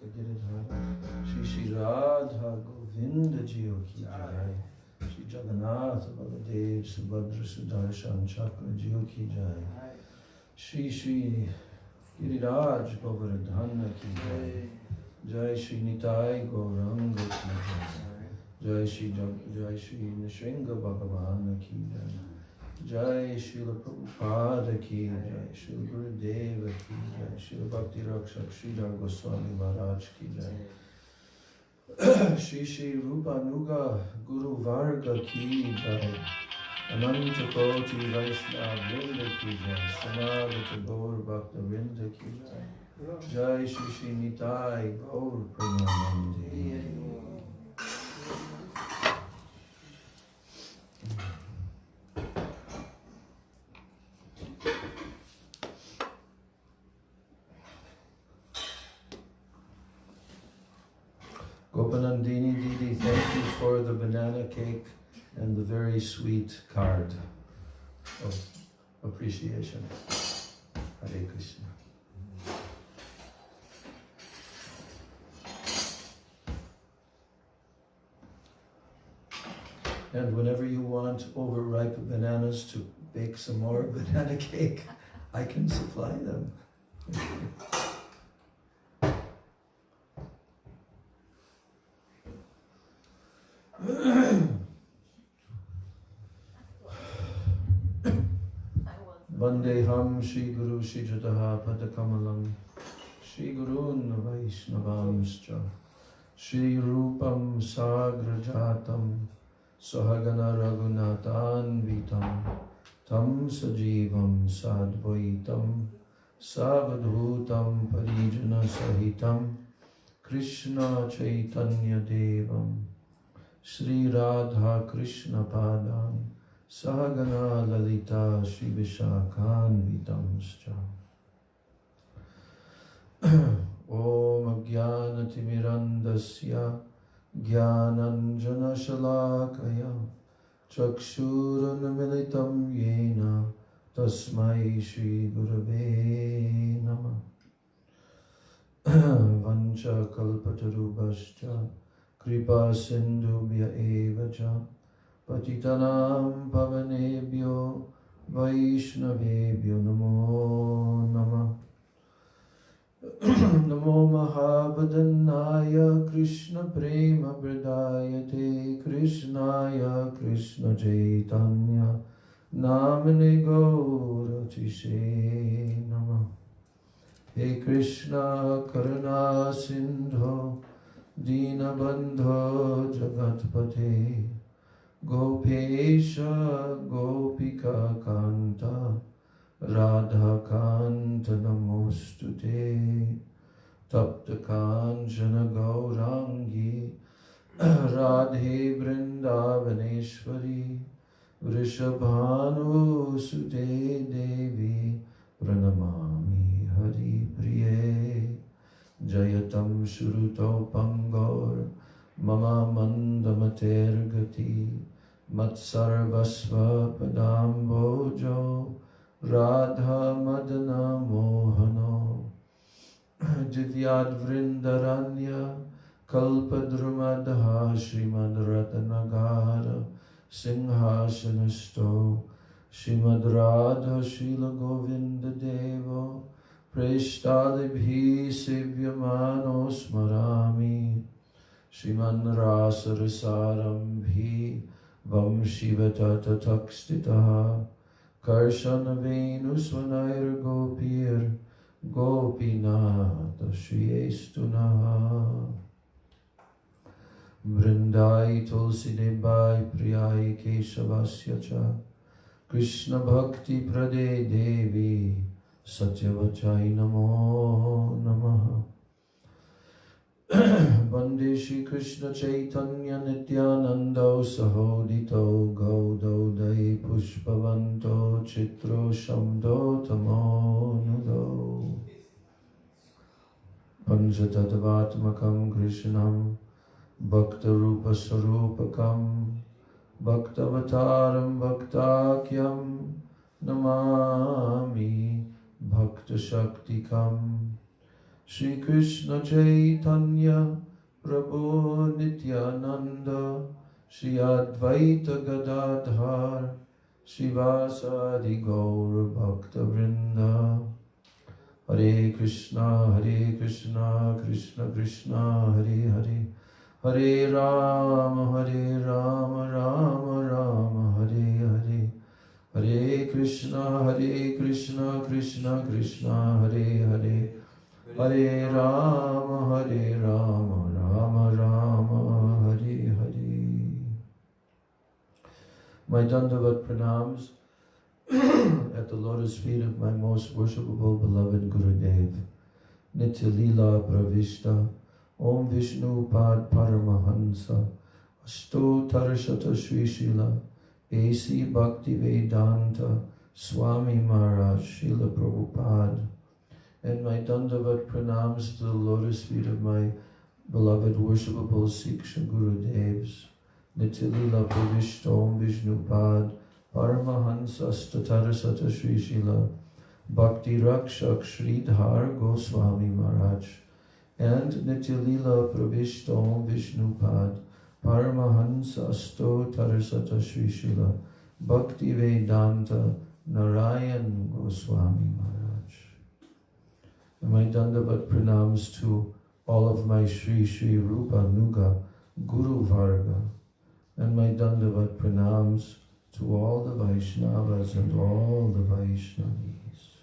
Bhakta Giridhar, Shri Radha Govinda Jiyo Ki Jai, Shri Jagannath Baladev Subhadra Sudarshan Chakra Jiyo Ki Jai, Shri Giriraj Govardhana Ki Jai, Jai Shri Nitai Gauranga Ki Jai, Jai Shri Nishringa Bhagavana Ki Jai, Jai Srila Prabhupada Ki Jai, Srila Gurudev Ki Jai, Srila Bhakti Rakshak Sridhar Goswami Maharaj Ki Jai, Shri Rupanuga Guru Varga Ki Jai, Ananta Koti Vaishnava Vrinda Ki Jai, Samagata Gaur Bhakta Vrinda Ki Jai, Jai Shri Nitai Gaur Premanandi. Gopanandini Didi, thank you for the banana cake and the very sweet card of appreciation. Hare Krishna. And whenever you want overripe bananas to bake some more banana cake, I can supply them. Vandeham Shri Guru Shri Jataha Padakamalam Shri Gurun Vaishnavamscha Shri Rupam Sagrajatam Sahagana Raghunathan Vitam Tam Sajivam Sadvaitam Savadhutam Parijana Sahitam Krishna Chaitanya Devam Shri Radha Krishna Padam Sahagana Lalita Shri Vishakhan Vitamscha Om Jnana Timirandasya Jnananjana Shalakaya Chakshurunmilitam Yena Tasmai Shri Gurave Namah Vancha Kalpatarubhascha Kripa Sindhubhya Evacha Patitanam Pavanebhyo Vaishnavebhyo Namo Namah Namo Mahabhadanaya Krishna Prema Pradayate Krishnaya Krishna Chaitanya Namane Gauratishe Namah He Krishna Karuna Sindho Dinabandho Jagatpate Gopesha Gopika Kanta Radha Kanta Namostute Tapta Kanchana Gaurangi Radhe Vrindavaneshwari Vrishabhanu Sute Devi Pranamami Hari Priye Jayatam Shuruto Pangor Mama Mandamatergati Matsarvasva Padambojo Radha Madana Mohano Divyad Vrindaranya Kalpadrumadha Srimad Ratanagara Singhasanasto Srimad Radha Srila Govinda Devo Preshtadibhi Sevyamano Smarami Shriman Rasarasarambhi Vam Shivatata Takstitaha Karshana Venusvanair Gopir Gopinata Shriyestunaha Vrindai Tulsi Debai Priyai Keshavasyacha Krishna Bhakti Prade Devi Satyavachai Namo Namaha Vande Shri Krishna Chaitanya Nityanando Sahodito Gaudo Dai Pushpavanto Chitro Shamdo Tamo Nudo Panchatattvatmakam Krishnam Bhakta Rupa Sarupakam Bhaktavataram Bhaktakyam Namami Bhakta Shaktikam Shri Krishna Chaitanya Prabhu Nityananda Shri Advaita Gadadhar Shivasadi Gaur Bhakta Vrinda. Hare Krishna, Krishna Krishna, Hare Hare, Hare Rama, Rama Rama, Hare Hare. Hare Krishna, Krishna Krishna, Hare Hare, Hare Rama, Rama Rama, Hare Hare. My Dandavat pranams at the lotus feet of my most worshipable beloved Gurudev, Nitya Leela Pravishta, Om Vishnu Pad Paramahansa, Asto Tarashata Sri Srila, A.C. Bhakti Vedanta, Swami Maharaj, Srila Prabhupada, and my Dandavat pranams to the lotus feet of my beloved worshipable Siksha Gurudevs, Nitya Leela Pravishta, Om Vishnu Pad Paramahansa Statarasata Sri Srila Bhakti Rakshak Sridhar Goswami Maharaj, and Nitya Leela Pravishta Om Vishnu Pad Paramahansa Sto Tarasata Sri Srila Bhakti Vedanta Narayan Goswami Maharaj. And my Dandavat pranams to all of my Sri Sri Rupa Nuga Guru Varga, and my Dandavat pranams to all the Vaishnavas and all the Vaishnavis.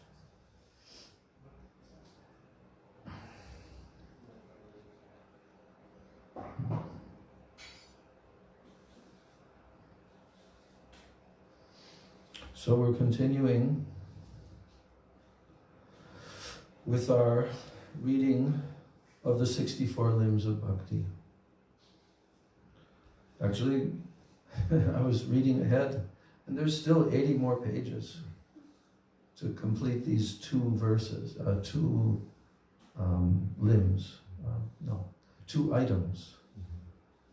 So we're continuing with our reading of the 64 limbs of Bhakti. Actually, I was reading ahead, and there's still 80 more pages to complete these two verses, two limbs, two items,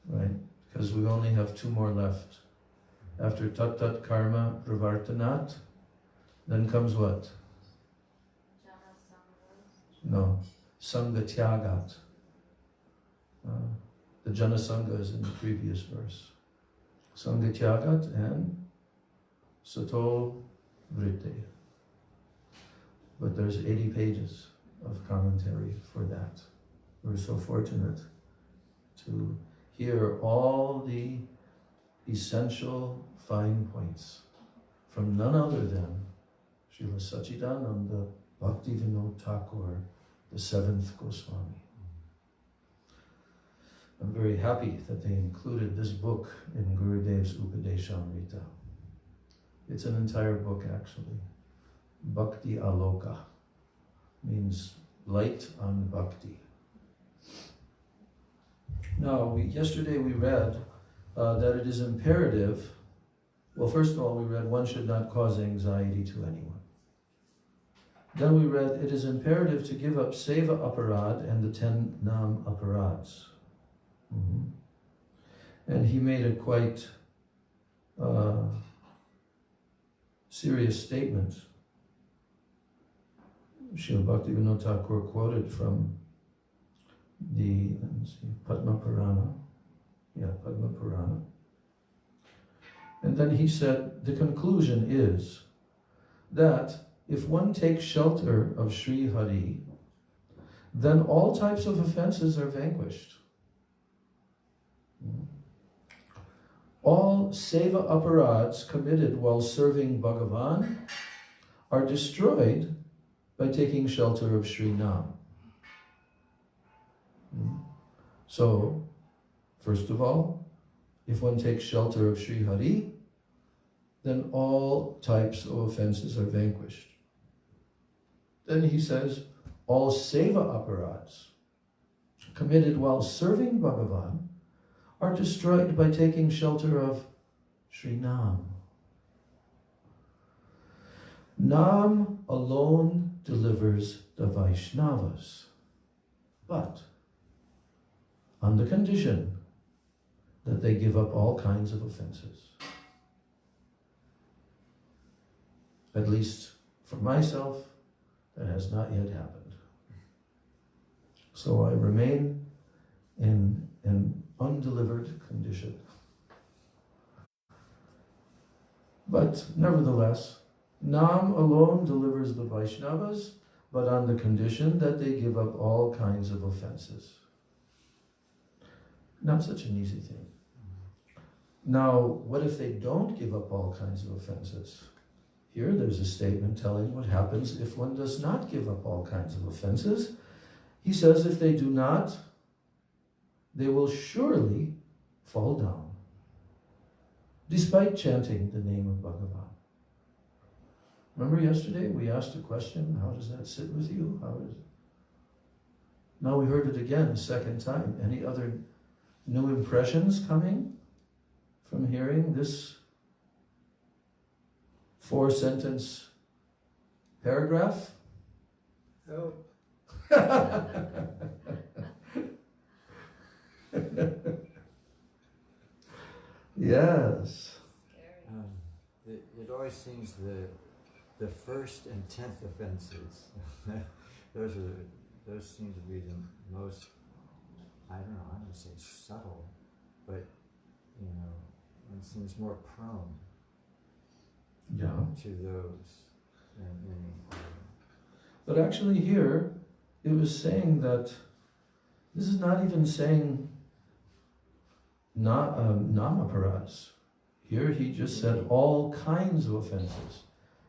right? Because we only have two more left. After tat tat karma pravartanat, then comes what? No, sangha tyagat. The jana sangha is in the previous verse. Sangha tyagat and sato vritti. But there's 80 pages of commentary for that. We're so fortunate to hear all the essential fine points from none other than Srila Sachidananda Bhakti Vinod Thakur, the seventh Goswami. I'm very happy that they included this book in Gurudev's Upadeshamrita. It's an entire book actually. Bhakti Aloka means light on Bhakti. Now, yesterday we read that it is imperative, well, first of all, we read one should not cause anxiety to anyone. Then we read it is imperative to give up seva aparad and the 10 nam aparads. And he made a quite serious statement. Srila Bhaktivinoda Thakur quoted from the Padma Purana. Yeah, Padma Purana. And then he said, the conclusion is that if one takes shelter of Sri Hadi, then all types of offenses are vanquished. All seva aparads committed while serving Bhagavan are destroyed by taking shelter of Sri Nam. So, first of all, if one takes shelter of Sri Hari, then all types of offenses are vanquished. Then he says, all seva aparads committed while serving Bhagavan are destroyed by taking shelter of Sri Nam. Nam alone delivers the Vaishnavas, but on the condition that they give up all kinds of offenses. At least for myself, that has not yet happened. So I remain in an undelivered condition. But nevertheless, Nam alone delivers the Vaishnavas, but on the condition that they give up all kinds of offenses. Not such an easy thing. Now, what if they don't give up all kinds of offenses? Here there's a statement telling what happens if one does not give up all kinds of offenses. He says if they do not, they will surely fall down, despite chanting the name of Bhagavan. Remember yesterday we asked a question, how does that sit with you? Now we heard it again a second time. Any other new impressions coming from hearing this 4-sentence paragraph? Help. Yes. It always seems the first and 10th offenses, those seem to be the most, I don't know, I would say subtle, but one seems more prone to those than any. But actually here, it was saying that, this is not even saying namaparas. Here he just said all kinds of offenses,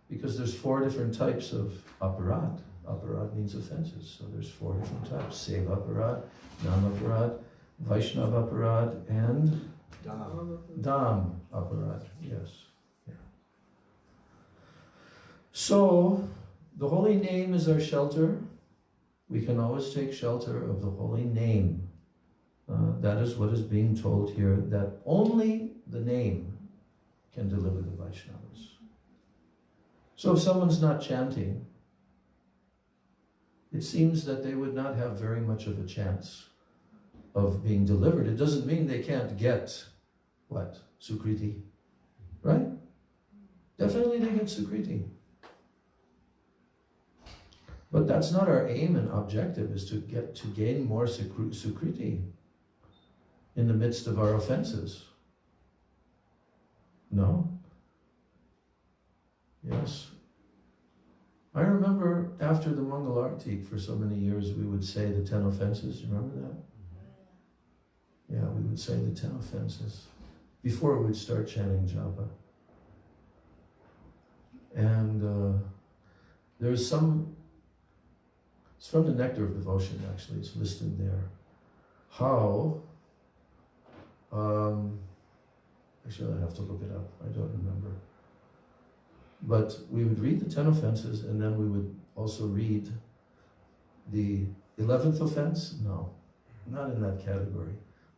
because there's 4 different types of aparat. Aparat means offenses, so there's 4 different types. Seva aparat, namaparat, Vaishnava aparat, and Dham aparat, yes. Yeah. So, the holy name is our shelter. We can always take shelter of the holy name. That is what is being told here, that only the name can deliver the Vaishnavas. So if someone's not chanting, it seems that they would not have very much of a chance of being delivered. It doesn't mean they can't get, what? Sukriti. Right? Definitely they get Sukriti. But that's not our aim and objective, is to gain more Sukriti in the midst of our offenses. No? Yes. I remember after the Mangalarti for so many years we would say the 10 offenses. You remember that? Yeah, we would say the 10 offenses before we'd start chanting japa. And there's some, it's from the Nectar of Devotion actually, it's listed there, how, actually I have to look it up, I don't remember. But we would read the 10 offenses and then we would also read the 11th offense. No, not in that category.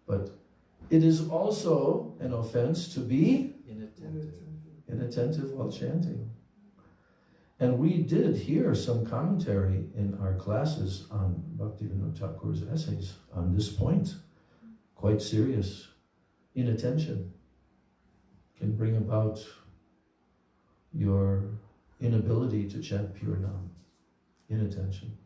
But it is also an offense to be inattentive while chanting. And we did hear some commentary in our classes on Bhaktivinoda Thakur's essays on this point. Quite serious. Inattention can bring about your inability to chant pure Nam. Inattention.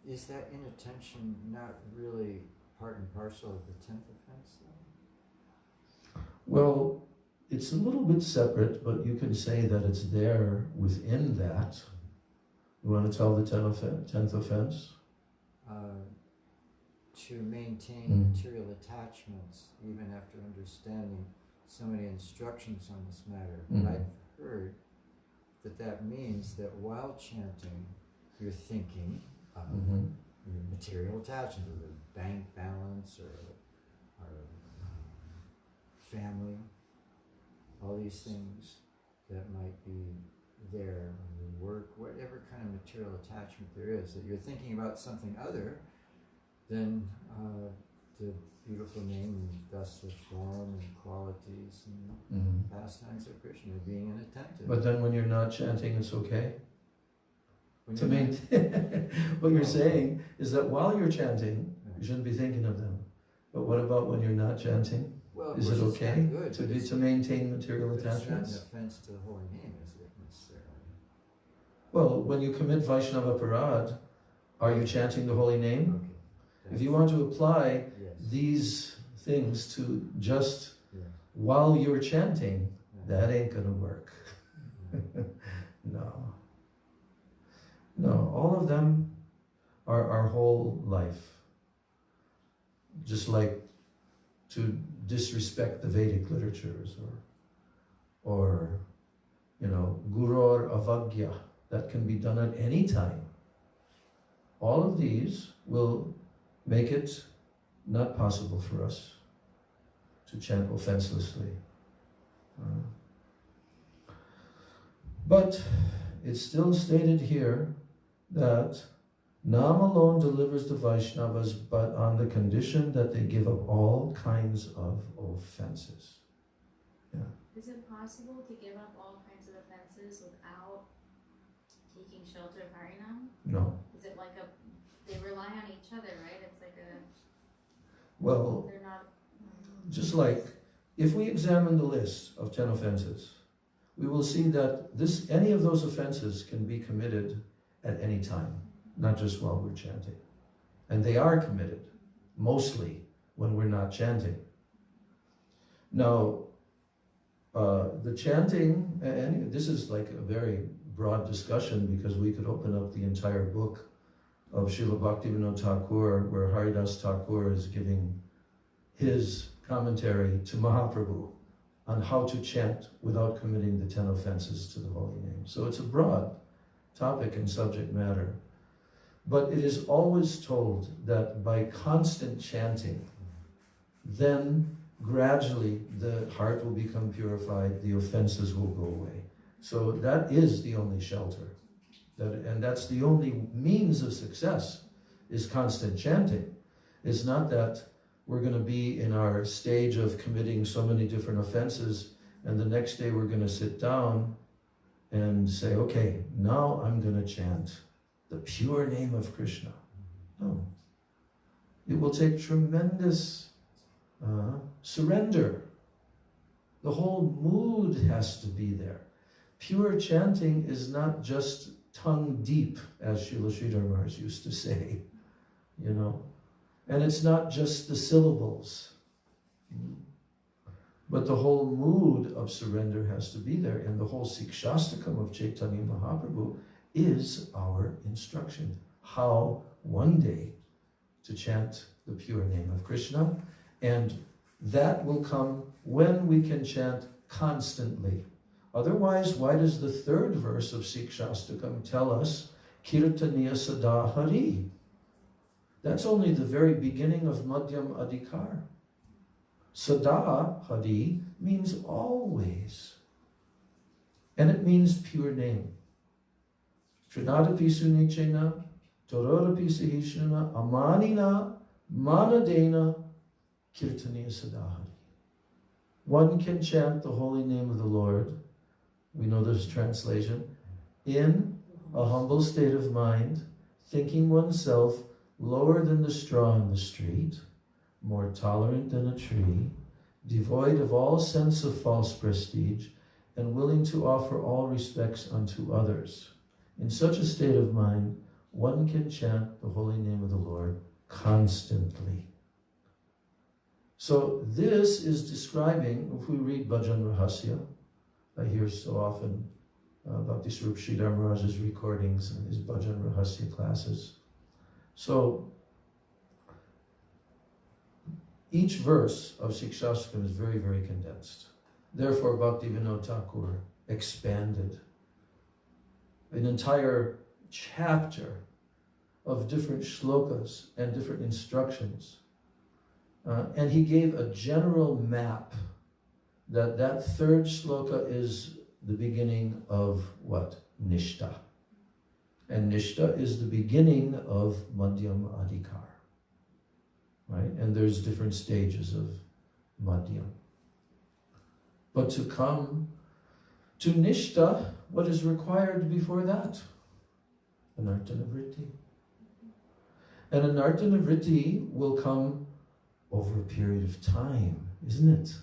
Is that inattention not really part and parcel of the 10th offense, though? Well, it's a little bit separate, but you can say that it's there within that. You want to tell the 10th offense? To maintain material attachments, even after understanding so many instructions on this matter. But I've heard that means that while chanting, you're thinking of your material attachment, or the bank balance, or family, all these things that might be there, or work, whatever kind of material attachment there is, that you're thinking about something other than the beautiful name, and thus the form and qualities and pastimes of Krishna, being inattentive. But then when you're not chanting, it's okay? To maintain, what you're saying is that while you're chanting, you shouldn't be thinking of them. But what about when you're not chanting? Well, is it okay to maintain material attachments? It's not an offense to the holy name, is it necessarily? Well, when you commit Vaishnava Parad, Are you chanting the holy name? Okay. If you want to apply Yes. these things to just Yeah. while you're chanting, Yeah. that ain't gonna work. No. No, all of them are our whole life. Just like to disrespect the Vedic literatures or Guror Avagya, that can be done at any time. All of these will make it not possible for us to chant offenselessly. But it's still stated here that Nam alone delivers the Vaishnavas, but on the condition that they give up all kinds of offenses. Yeah. Is it possible to give up all kinds of offenses without taking shelter of Harinam? No. Is it like they rely on each other, right? It's like Well, they're not... just like, if we examine the list of 10 offenses, we will see that any of those offenses can be committed at any time, not just while we're chanting. And they are committed, mostly, when we're not chanting. Now, the chanting, and this is like a very broad discussion because we could open up the entire book of Srila Bhaktivinoda Thakur, where Haridas Thakur is giving his commentary to Mahaprabhu on how to chant without committing the 10 offenses to the holy name. So it's a broad topic and subject matter. But it is always told that by constant chanting, then gradually the heart will become purified, the offenses will go away. So that is the only shelter. And that's the only means of success, is constant chanting. It's not that we're going to be in our stage of committing so many different offenses and the next day we're going to sit down and say, okay, now I'm going to chant the pure name of Krishna. No. It will take tremendous surrender. The whole mood has to be there. Pure chanting is not just tongue deep, as Srila Sridhar Maharaj used to say, And it's not just the syllables, but the whole mood of surrender has to be there. And the whole Sikshastakam of Chaitanya Mahaprabhu is our instruction, how one day to chant the pure name of Krishna. And that will come when we can chant constantly. Otherwise, why does the third verse of Sikshastakam tell us, Kirtaniya Sada Hari? That's only the very beginning of Madhyam Adhikar. Sada Hari means always. And it means pure name. Trinadapi Sunichena, Torodapi Sahishana, Amanina, Manadena, Kirtaniya Sada Hari. One can chant the holy name of the Lord. We know this translation. In a humble state of mind, thinking oneself lower than the straw in the street, more tolerant than a tree, devoid of all sense of false prestige, and willing to offer all respects unto others. In such a state of mind, one can chant the holy name of the Lord constantly. So this is describing, if we read Bhajan Rahasya, I hear so often Bhakti Swarup Sridhar Maharaj's recordings and his Bhajan Rahasya classes. So each verse of Sikshastakam is very, very condensed. Therefore, Bhaktivinoda Thakur expanded an entire chapter of different shlokas and different instructions. And he gave a general map that third shloka is the beginning of what? Nishta. And Nishta is the beginning of Madhyam Adhikar. Right? And there's different stages of Madhyam. But to come to Nishta, what is required before that? Anartanavritti. And Anartanavritti will come over a period of time, isn't it?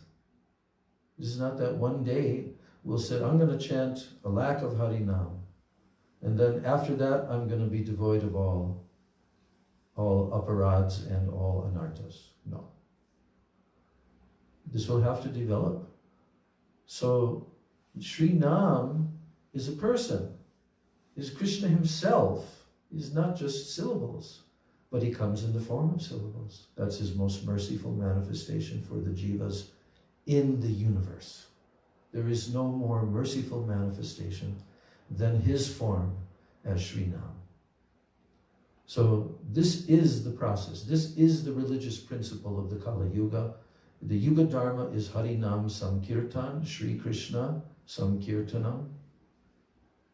This is not that one day we'll say, I'm going to chant a lakh of Harinam, and then after that I'm going to be devoid of all all aparads and all anarthas. No. This will have to develop. So Sri Nam is a person, is Krishna himself, is not just syllables, but he comes in the form of syllables. That's his most merciful manifestation for the jivas in the universe. There is no more merciful manifestation than his form as Sri Nam. So this is the process. This is the religious principle of the Kali Yuga. The Yuga Dharma is Harinam Sankirtan, Sri Krishna Sankirtanam,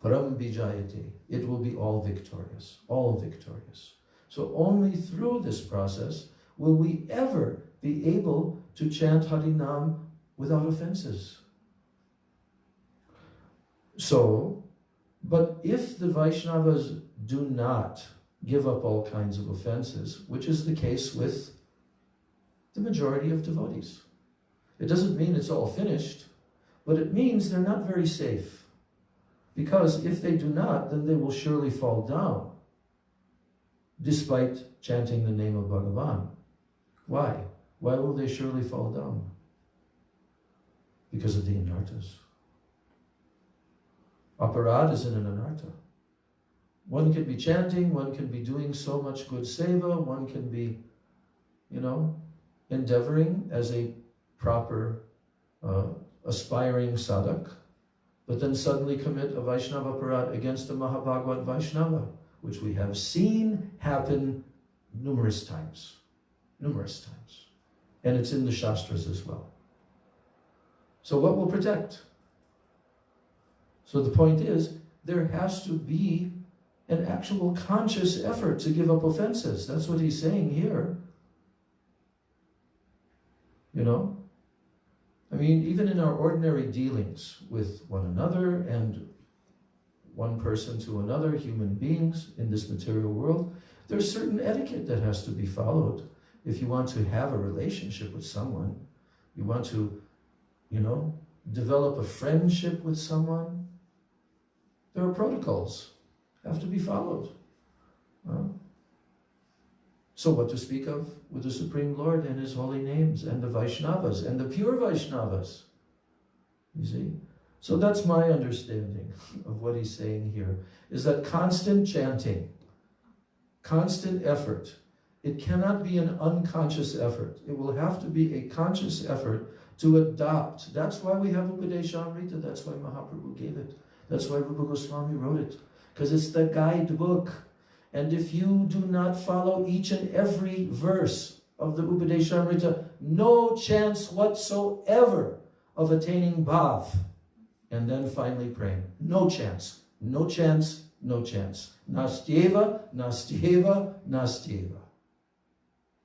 Param Vijayate. It will be all victorious, all victorious. So only through this process will we ever be able to chant Harinam without offenses. So, but if the Vaishnavas do not give up all kinds of offenses, which is the case with the majority of devotees. It doesn't mean it's all finished, but it means they're not very safe. Because if they do not, then they will surely fall down, despite chanting the name of Bhagavan. Why? Why will they surely fall down? Because of the anarthas. Apparat is in an anartha. One can be chanting, one can be doing so much good seva, one can be, endeavoring as a proper aspiring sadhak, but then suddenly commit a Vaishnava Apparat against a Mahabhagavad Vaishnava, which we have seen happen numerous times. And it's in the Shastras as well. So what will protect? So the point is, there has to be an actual conscious effort to give up offenses. That's what he's saying here. Even in our ordinary dealings with one another and one person to another, human beings in this material world, there's certain etiquette that has to be followed. If you want to have a relationship with someone, you want to, develop a friendship with someone, there are protocols that have to be followed. So what to speak of with the Supreme Lord and his holy names and the Vaishnavas and the pure Vaishnavas? You see? So that's my understanding of what he's saying here, is that constant chanting, constant effort, it cannot be an unconscious effort. It will have to be a conscious effort to adopt. That's why we have Upadeshamrita. That's why Mahaprabhu gave it. That's why Rupa Goswami wrote it. Because it's the guidebook. And if you do not follow each and every verse of the Upadeshamrita, no chance whatsoever of attaining bhav. And then finally praying. No chance. No chance. No chance. Nastyeva, nastyeva, nastyeva.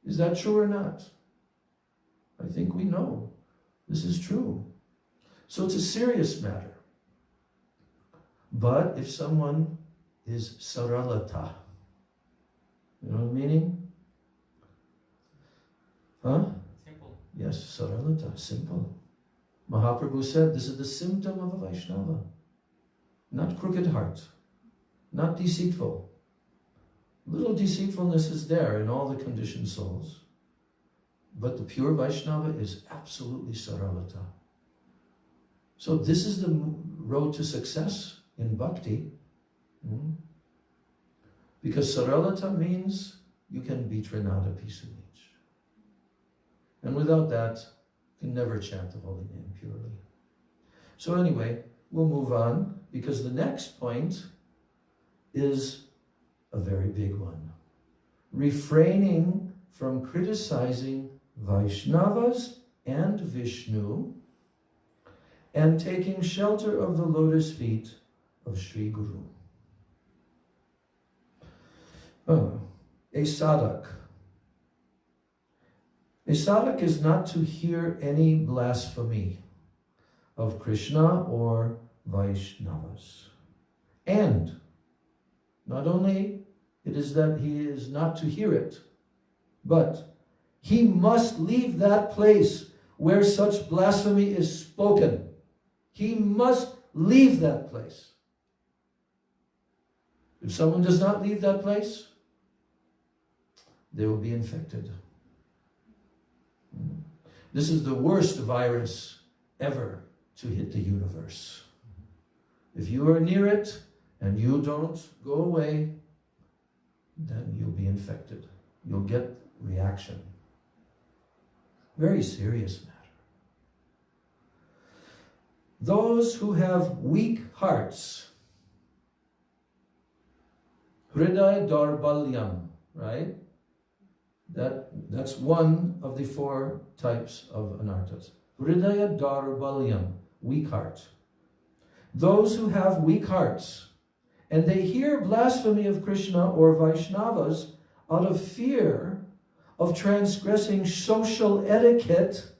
Is that true or not? I think we know. This is true. So it's a serious matter. But if someone is saralata, you know the meaning? Huh? Simple. Yes, saralata, simple. Mahaprabhu said this is the symptom of a Vaishnava. Not crooked heart, not deceitful. Little deceitfulness is there in all the conditioned souls. But the pure Vaishnava is absolutely saralata. So this is the road to success in bhakti. Because saralata means you can be trinada pisanich. And without that, you can never chant the holy name purely. So anyway, we'll move on, because the next point is a very big one. Refraining from criticizing Vaishnavas and Vishnu and taking shelter of the lotus feet of Sri Guru. A sadhak. A sadhak is not to hear any blasphemy of Krishna or Vaishnavas. And not only it is that he is not to hear it, but he must leave that place where such blasphemy is spoken. He must leave that place. If someone does not leave that place, they will be infected. This is the worst virus ever to hit the universe. If you are near it and you don't go away, then you'll be infected. You'll get reaction. Very serious matter. Those who have weak hearts, Hridaya Darbalyam, right? That's one of the 4 types of anarthas. Hridaya Darbalyam, weak heart. Those who have weak hearts, and they hear blasphemy of Krishna or Vaishnavas out of fear of transgressing social etiquette,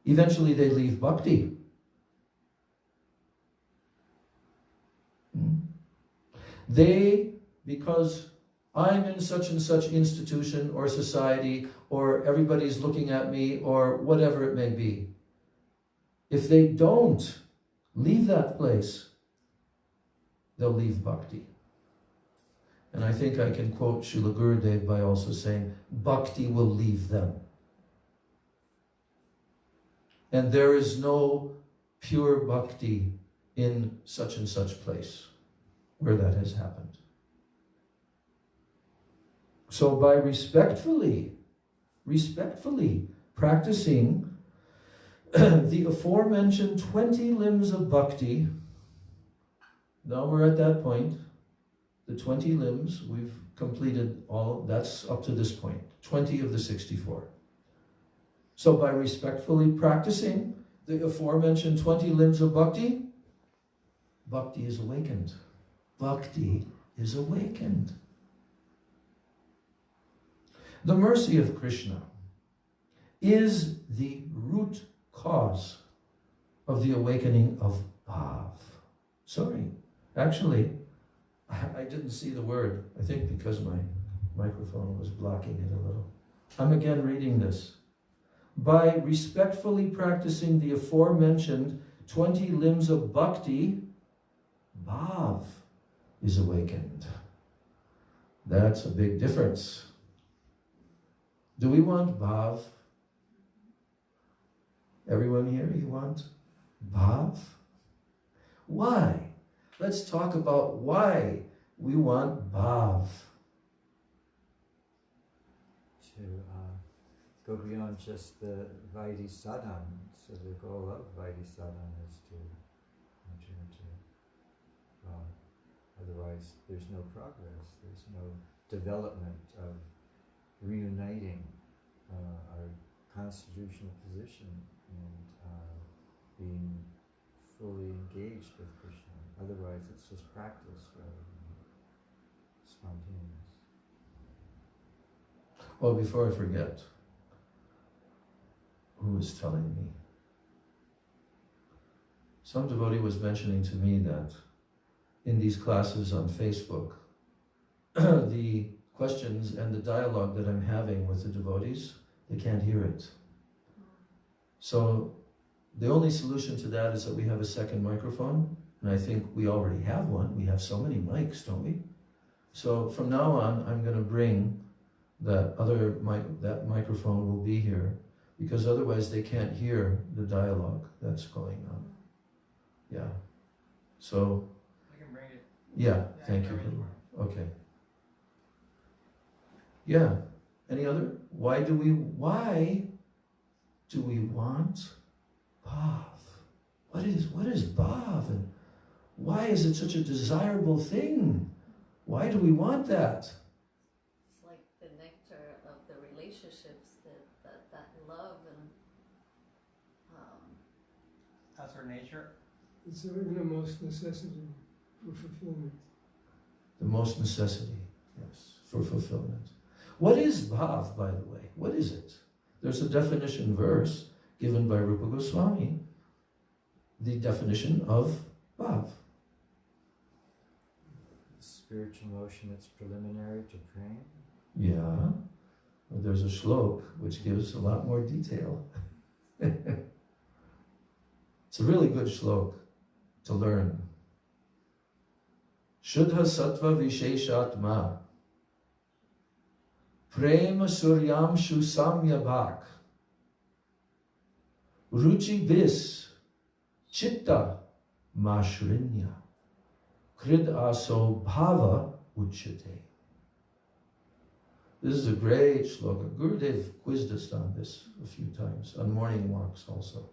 eventually they leave bhakti. They, because I'm in such and such institution or society, or everybody's looking at me, or whatever it may be, if they don't leave that place, they'll leave bhakti. And I think I can quote Srila Gurudev by also saying, bhakti will leave them. And there is no pure bhakti in such and such place where that has happened. So by respectfully practicing the aforementioned 20 limbs of bhakti, now we're at that point, the 20 limbs, we've completed all, that's up to this point, 20 of the 64. So by respectfully practicing the aforementioned 20 limbs of bhakti, bhakti is awakened. Bhakti is awakened. The mercy of Krishna is the root cause of the awakening of bhav. Sorry, actually, I didn't see the word. I think because my microphone was blocking it a little. I'm again reading this. By respectfully practicing the aforementioned 20 limbs of bhakti, bhav is awakened. That's a big difference. Do we want bhav? Everyone here, you want bhav? Why? Let's talk about why we want bhav. To go beyond just the Vaidhi sadhana. So the goal of Vaidhi sadhana is to enter into bhav. Otherwise, there's no progress. There's no development of reuniting our constitutional position and being fully engaged with Krishna. Otherwise, it's just practice rather than spontaneous. Oh, before I forget, who was telling me? Some devotee was mentioning to me that in these classes on Facebook, the questions and the dialogue that I'm having with the devotees, they can't hear it. So the only solution to that is that we have a second microphone, and I think we already have one. We have so many mics, don't we? So from now on, I'm going to bring that microphone will be here, because otherwise they can't hear the dialogue that's going on. Yeah. So. I can bring it. Yeah. Thank you. Okay. Yeah. Any other? Why do we want bhav? What is bhav, and why is it such a desirable thing? Why do we want that? It's like the nectar of the relationships, that love and That's our nature. It's the innermost necessity for fulfillment. The most necessity, yes, for fulfillment. What is bhav, by the way? What is it? There's a definition verse given by Rupa Goswami. The definition of bhav. Spiritual motion that's preliminary to praying. Yeah. Well, there's a shlok which gives a lot more detail. It's a really good shlok to learn. Shuddha sattva visheshatma. Prema Suryamshu Samyabhak Ruchi Vis Chitta Mashrinya Krid Aso Bhava Uchate. This is a great shloka. Gurudev quizzed us on this a few times, on morning walks also.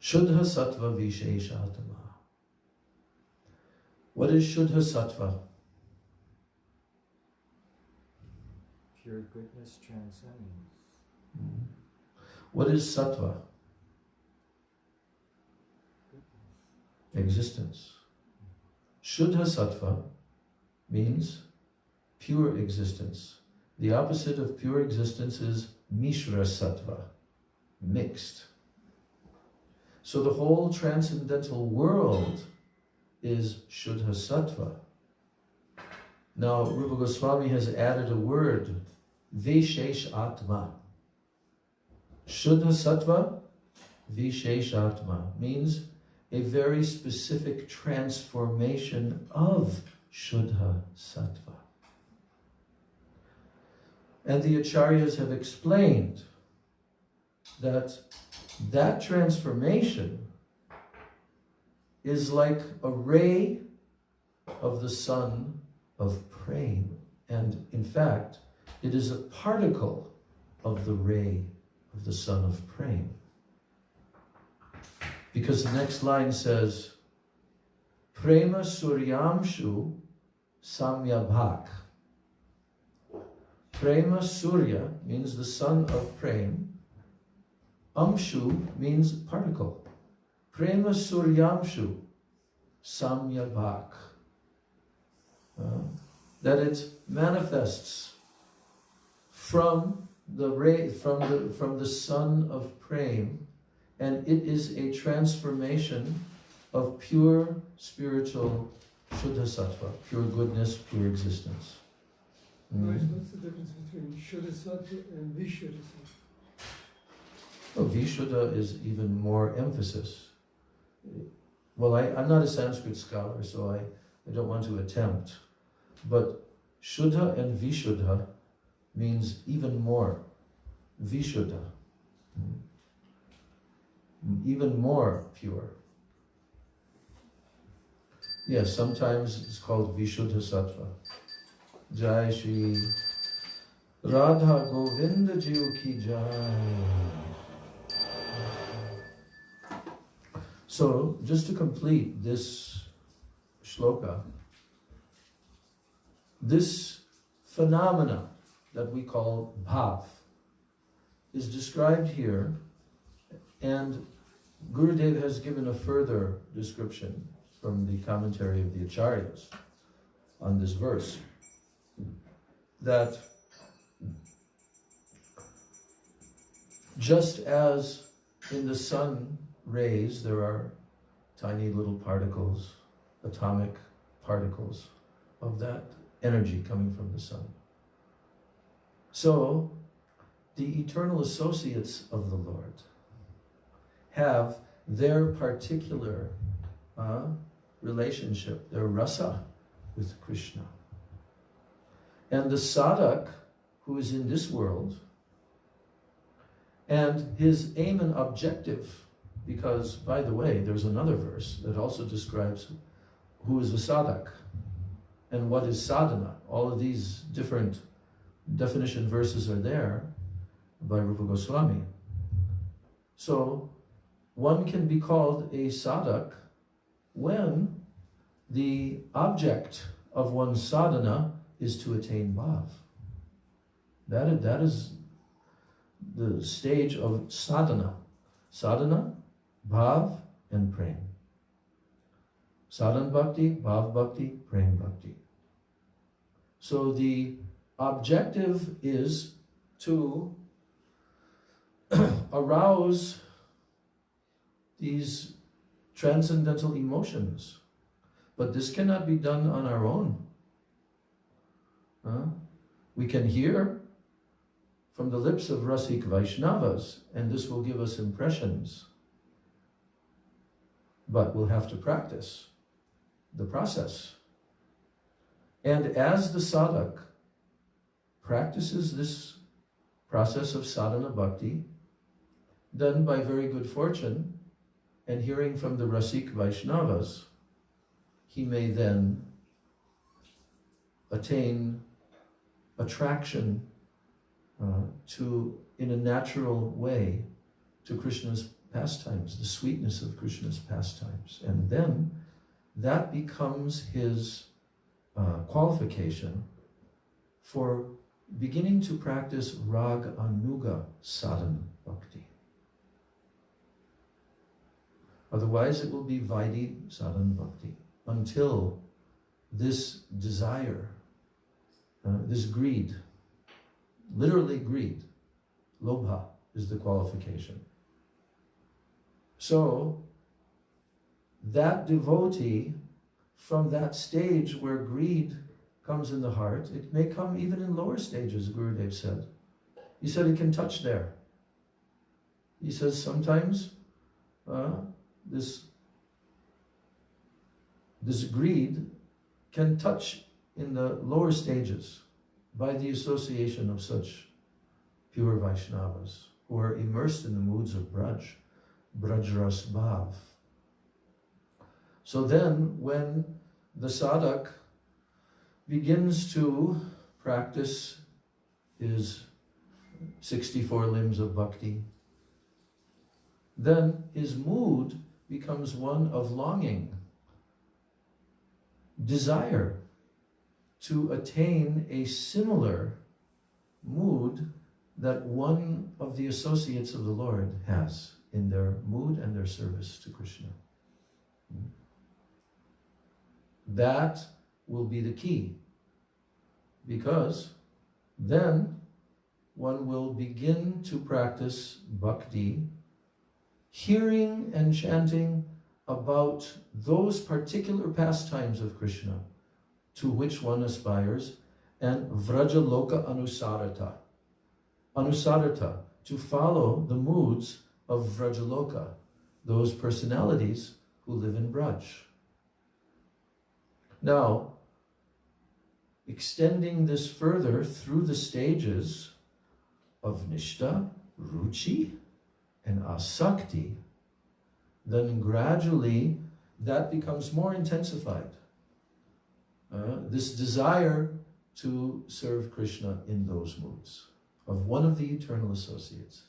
Shuddha Sattva Visheshatama. What is Shuddha Sattva? Pure goodness, transcendence. What is Sattva? Existence. Shuddha Sattva means pure existence. The opposite of pure existence is Mishra Sattva, mixed. So the whole transcendental world is Shuddha Sattva. Now, Rupa Goswami has added a word, Vishesh Atma. Shuddha Sattva, Vishesh Atma, means a very specific transformation of Shuddha Sattva. And the acharyas have explained that that transformation is like a ray of the sun of prema. And in fact, it is a particle of the ray of the sun of prema. Because the next line says, Prema Suryamshu Samyabhak. Prema Surya means the sun of prema. Amshu means particle. Prema Suryamshu Samyabhak. That it manifests from the ray, from the sun of prema, and it is a transformation of pure spiritual Shuddha Sattva, pure goodness, pure existence. What's the difference between Shuddha Sattva and Vishuddha Sattva? Oh, Vishuddha is even more emphasis. Well, I'm not a Sanskrit scholar, so I don't want to attempt. But Shuddha and Vishuddha means even more. Vishuddha. Even more pure. Yes, sometimes it's called Vishuddha Sattva. Jai Shri Radha Govinda Jiu Ki Jai. So, just to complete this shloka, this phenomena that we call bhav is described here, and Gurudev has given a further description from the commentary of the acharyas on this verse, that just as in the sun rays there are tiny little particles, atomic particles of that energy coming from the sun, so the eternal associates of the Lord have their particular relationship, their rasa with Krishna. And the sadhak who is in this world, and his aim and objective, because, by the way, there's another verse that also describes who is a sadhak and what is sadhana. All of these different definition verses are there by Rupa Goswami. So, one can be called a sadhak when the object of one's sadhana is to attain bhav. That is the stage of sadhana. Sadhana, bhav, and prem. Sadhana bhakti, bhav bhakti, prem bhakti. So the objective is to arouse these transcendental emotions. But this cannot be done on our own. We can hear from the lips of Rasik Vaishnavas, and this will give us impressions. But we'll have to practice the process. And as the sadhak, practices this process of sadhana bhakti, then by very good fortune, and hearing from the Rasik Vaishnavas, he may then attain attraction in a natural way, to Krishna's pastimes, the sweetness of Krishna's pastimes. And then that becomes his qualification for beginning to practice Rag Anuga sadhana bhakti. Otherwise it will be Vaidhi sadhana bhakti, until this desire, this greed, literally greed, lobha is the qualification. So that devotee, from that stage where greed comes in the heart, it may come even in lower stages, Gurudev said. He said it can touch there. He says sometimes this greed can touch in the lower stages by the association of such pure Vaishnavas who are immersed in the moods of Braj, Brajras Bhav. So then, when the sadhak begins to practice his 64 limbs of bhakti, then his mood becomes one of longing, desire to attain a similar mood that one of the associates of the Lord has in their mood and their service to Krishna. That will be the key, because then one will begin to practice bhakti, hearing and chanting about those particular pastimes of Krishna to which one aspires, and vrajaloka anusarata. Anusarata, to follow the moods of vrajaloka, those personalities who live in Braj. Now, extending this further through the stages of Nishta, Ruchi, and Asakti, then gradually that becomes more intensified. This desire to serve Krishna in those moods of one of the eternal associates.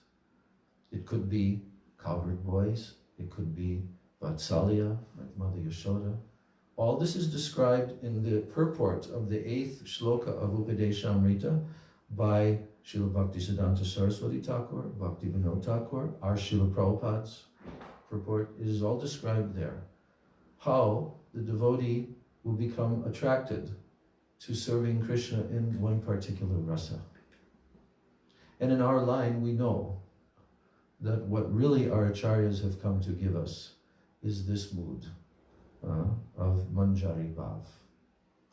It could be cowherd boys, it could be Vatsalya, like Mother Yashoda. All this is described in the purport of the 8th shloka of Upadeshamrita by Srila Bhaktisiddhanta Saraswati Thakur, Bhakti Vinod Thakur, our Srila Prabhupada's purport. It is all described there. How the devotee will become attracted to serving Krishna in one particular rasa. And in our line, we know that what really our acharyas have come to give us is this mood of Manjari Bhav,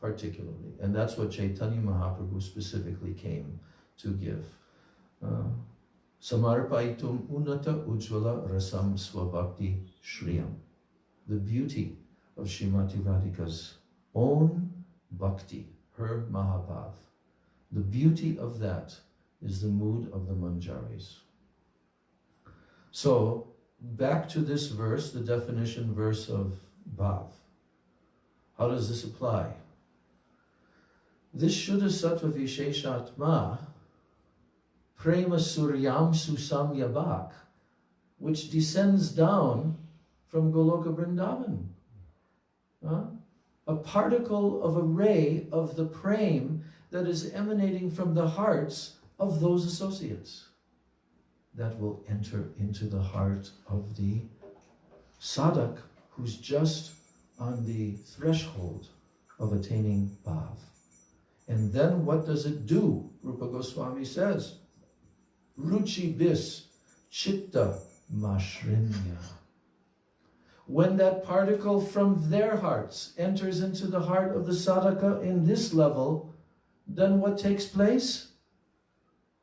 particularly. And that's what Chaitanya Mahaprabhu specifically came to give. Samarpaitum unata ujjvala rasam swabhakti shriyam. The beauty of Srimati Radhika's own bhakti, her Mahabhav. The beauty of that is the mood of the Manjaris. So, back to this verse, the definition verse of Bhav. How does this apply? This Shuddha Sattva Visheshatma, Prema Suryam Susam Yabak, which descends down from Goloka Vrindavan. A particle of a ray of the prem that is emanating from the hearts of those associates, that will enter into the heart of the sadhak who's just on the threshold of attaining bhav. And then what does it do? Rupa Goswami says, Ruchi bis chitta mashrinya. When that particle from their hearts enters into the heart of the sadhaka in this level, then what takes place?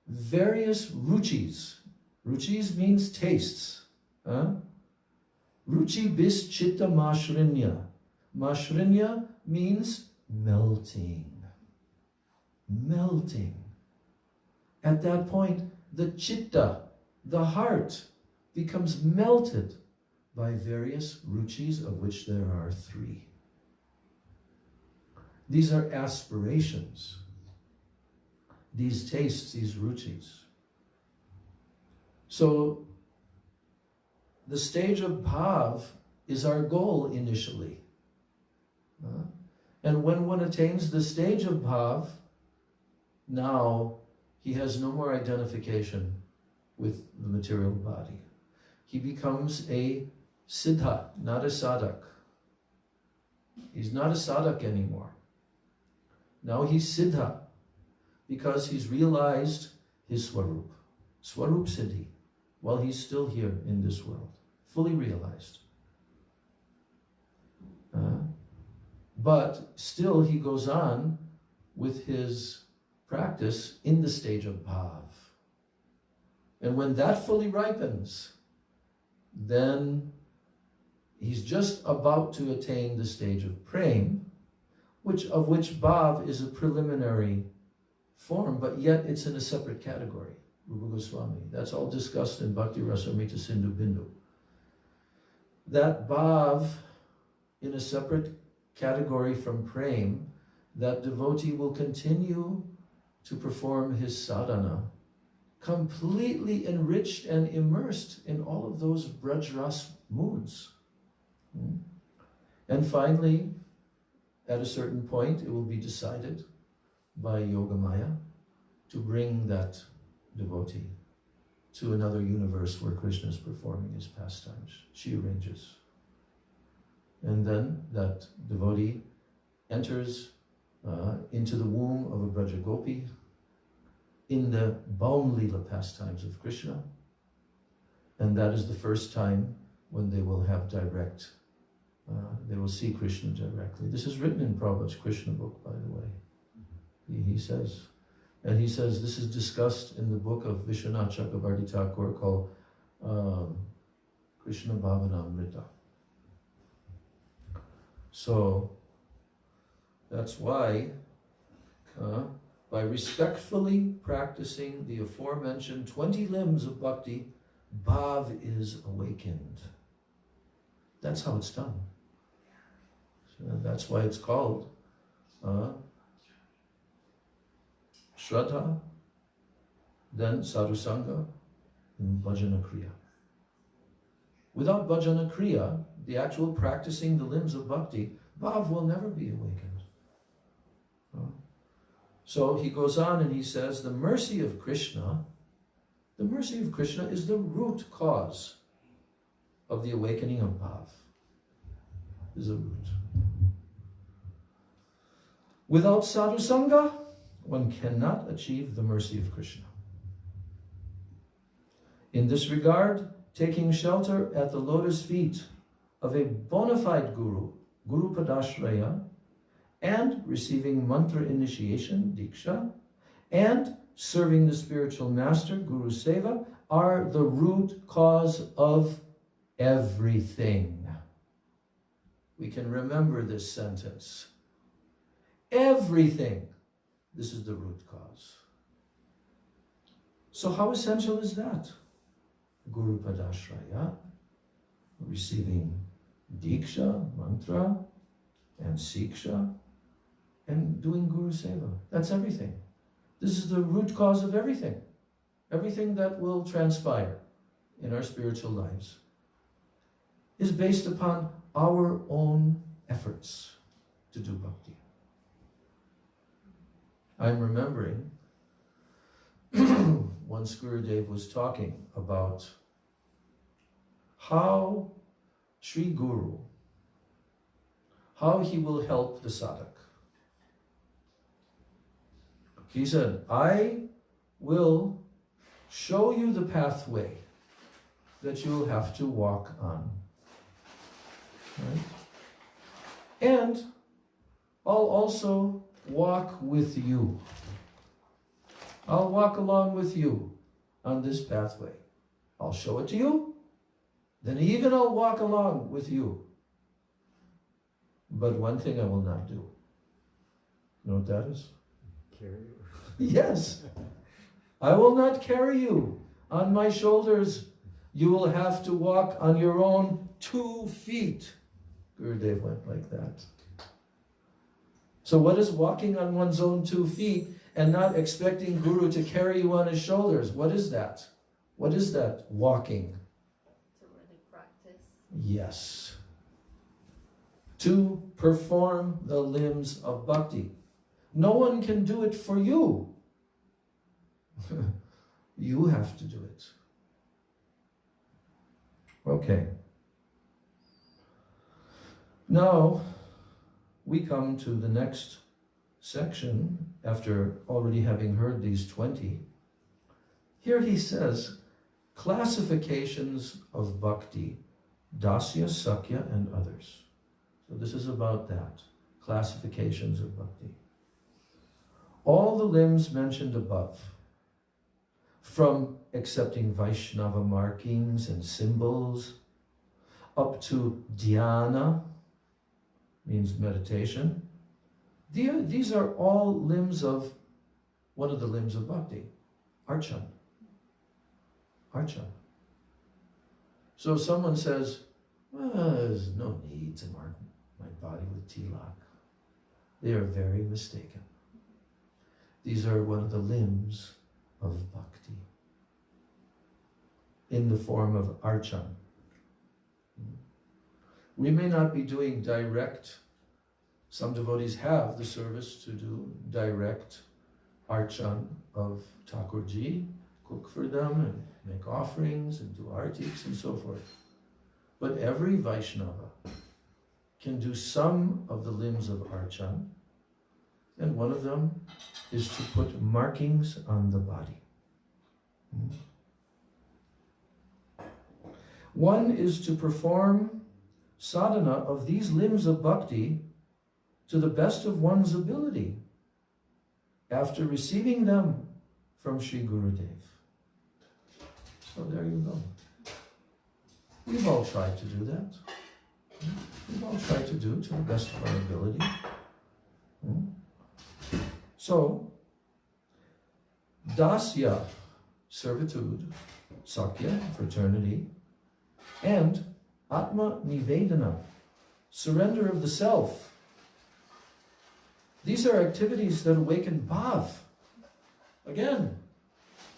Various ruchis. Ruchis means tastes. Ruchi bis chitta mashrinya. Mashrinya means melting. Melting. at that point, the chitta, the heart, becomes melted by various ruchis, of which there are 3. These are aspirations, these tastes, these ruchis. So the stage of bhav is our goal initially. And when one attains the stage of bhav, now he has no more identification with the material body. He becomes a siddha, not a sadhak. He's not a sadhak anymore. Now he's siddha, because he's realized his swarup, swarup siddhi, while he's still here in this world, fully realized. But still he goes on with his practice in the stage of bhav. And when that fully ripens, then he's just about to attain the stage of prem, of which bhav is a preliminary form, but yet it's in a separate category. Rupa Goswami. That's all discussed in Bhakti Rasamrita Sindhu Bindu. That bhav, in a separate category from prem, that devotee will continue to perform his sadhana, completely enriched and immersed in all of those Braj Ras moods. And finally, at a certain point, it will be decided by Yogamaya to bring that devotee to another universe where Krishna is performing his pastimes. She arranges. And then that devotee enters into the womb of a Braja Gopi in the Baum Leela pastimes of Krishna. And that is the first time when they will have direct, they will see Krishna directly. This is written in Prabhupada's Krishna book, by the way. He says, and he says this is discussed in the book of Vishwanath Chakravarti Thakur called Krishna Bhavanamrita. So that's why by respectfully practicing the aforementioned 20 limbs of bhakti, bhav is awakened. That's how it's done. So that's why it's called Shraddha, then Sadhusanga, and Bhajana Kriya. Without Bhajana Kriya, the actual practicing the limbs of bhakti, bhav will never be awakened. So he goes on and he says, the mercy of Krishna is the root cause of the awakening of bhav. Is a root. Without sadhusanga, one cannot achieve the mercy of Krishna. In this regard, taking shelter at the lotus feet of a bona fide guru, Guru Padashraya, and receiving mantra initiation, Diksha, and serving the spiritual master, Guru Seva, are the root cause of everything. We can remember this sentence. Everything. This is the root cause. So how essential is that? Guru Padashraya, receiving Diksha, mantra, and Siksha, and doing Guru Seva. That's everything. This is the root cause of everything. Everything that will transpire in our spiritual lives is based upon our own efforts to do bhakti. I'm remembering once Gurudev was talking about how Sri Guru, how he will help the sadhak. He said, I will show you the pathway that you'll have to walk on. Right? And I'll also walk with you. I'll walk along with you on this pathway. I'll show it to you, then even I'll walk along with you. But one thing I will not do. You know what that is? Carry you. Yes. I will not carry you on my shoulders. You will have to walk on your own 2 feet. Gurudev went like that. So what is walking on one's own 2 feet and not expecting Guru to carry you on his shoulders? What is that? What is that walking? To really practice. Yes. To perform the limbs of bhakti. No one can do it for you. You have to do it. Okay. Now, we come to the next section after already having heard these 20. Here he says, classifications of bhakti, dasya, sakya, and others. So this is about that, classifications of bhakti. All the limbs mentioned above, from accepting Vaishnava markings and symbols, up to dhyana, means meditation. These are all limbs of, one of the limbs of bhakti, archan. Archan. So if someone says, well, there's no need to mark my body with tilak, they are very mistaken. These are one of the limbs of bhakti in the form of archan. We may not be doing direct, some devotees have the service to do direct archan of Thakurji, cook for them and make offerings and do artiks and so forth. But every Vaishnava can do some of the limbs of archan, and one of them is to put markings on the body. One is to perform sadhana of these limbs of bhakti to the best of one's ability after receiving them from Sri Gurudev. So there you go. We've all tried to do that. We've all tried to do to the best of our ability. So, dasya, servitude, sakya, fraternity, and atma nivedana, surrender of the self. These are activities that awaken bhav. Again,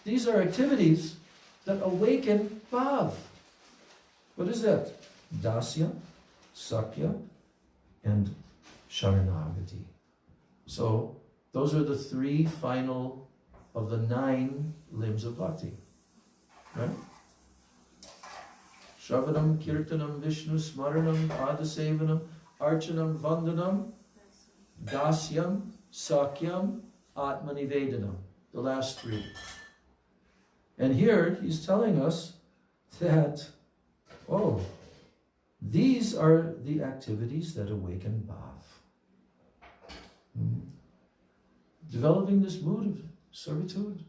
these are activities that awaken bhav. What is that? Dasya, sakya, and sharanagati. So, those are the 3 final of the 9 limbs of bhakti. Right? Shravanam, Kirtanam, Vishnu, Smaranam, Padasevanam, Archanam, Vandanam, Dasyam, Sakyam, Atmanivedanam. The last 3. And here he's telling us that, these are the activities that awaken bhav. Developing this mood of servitude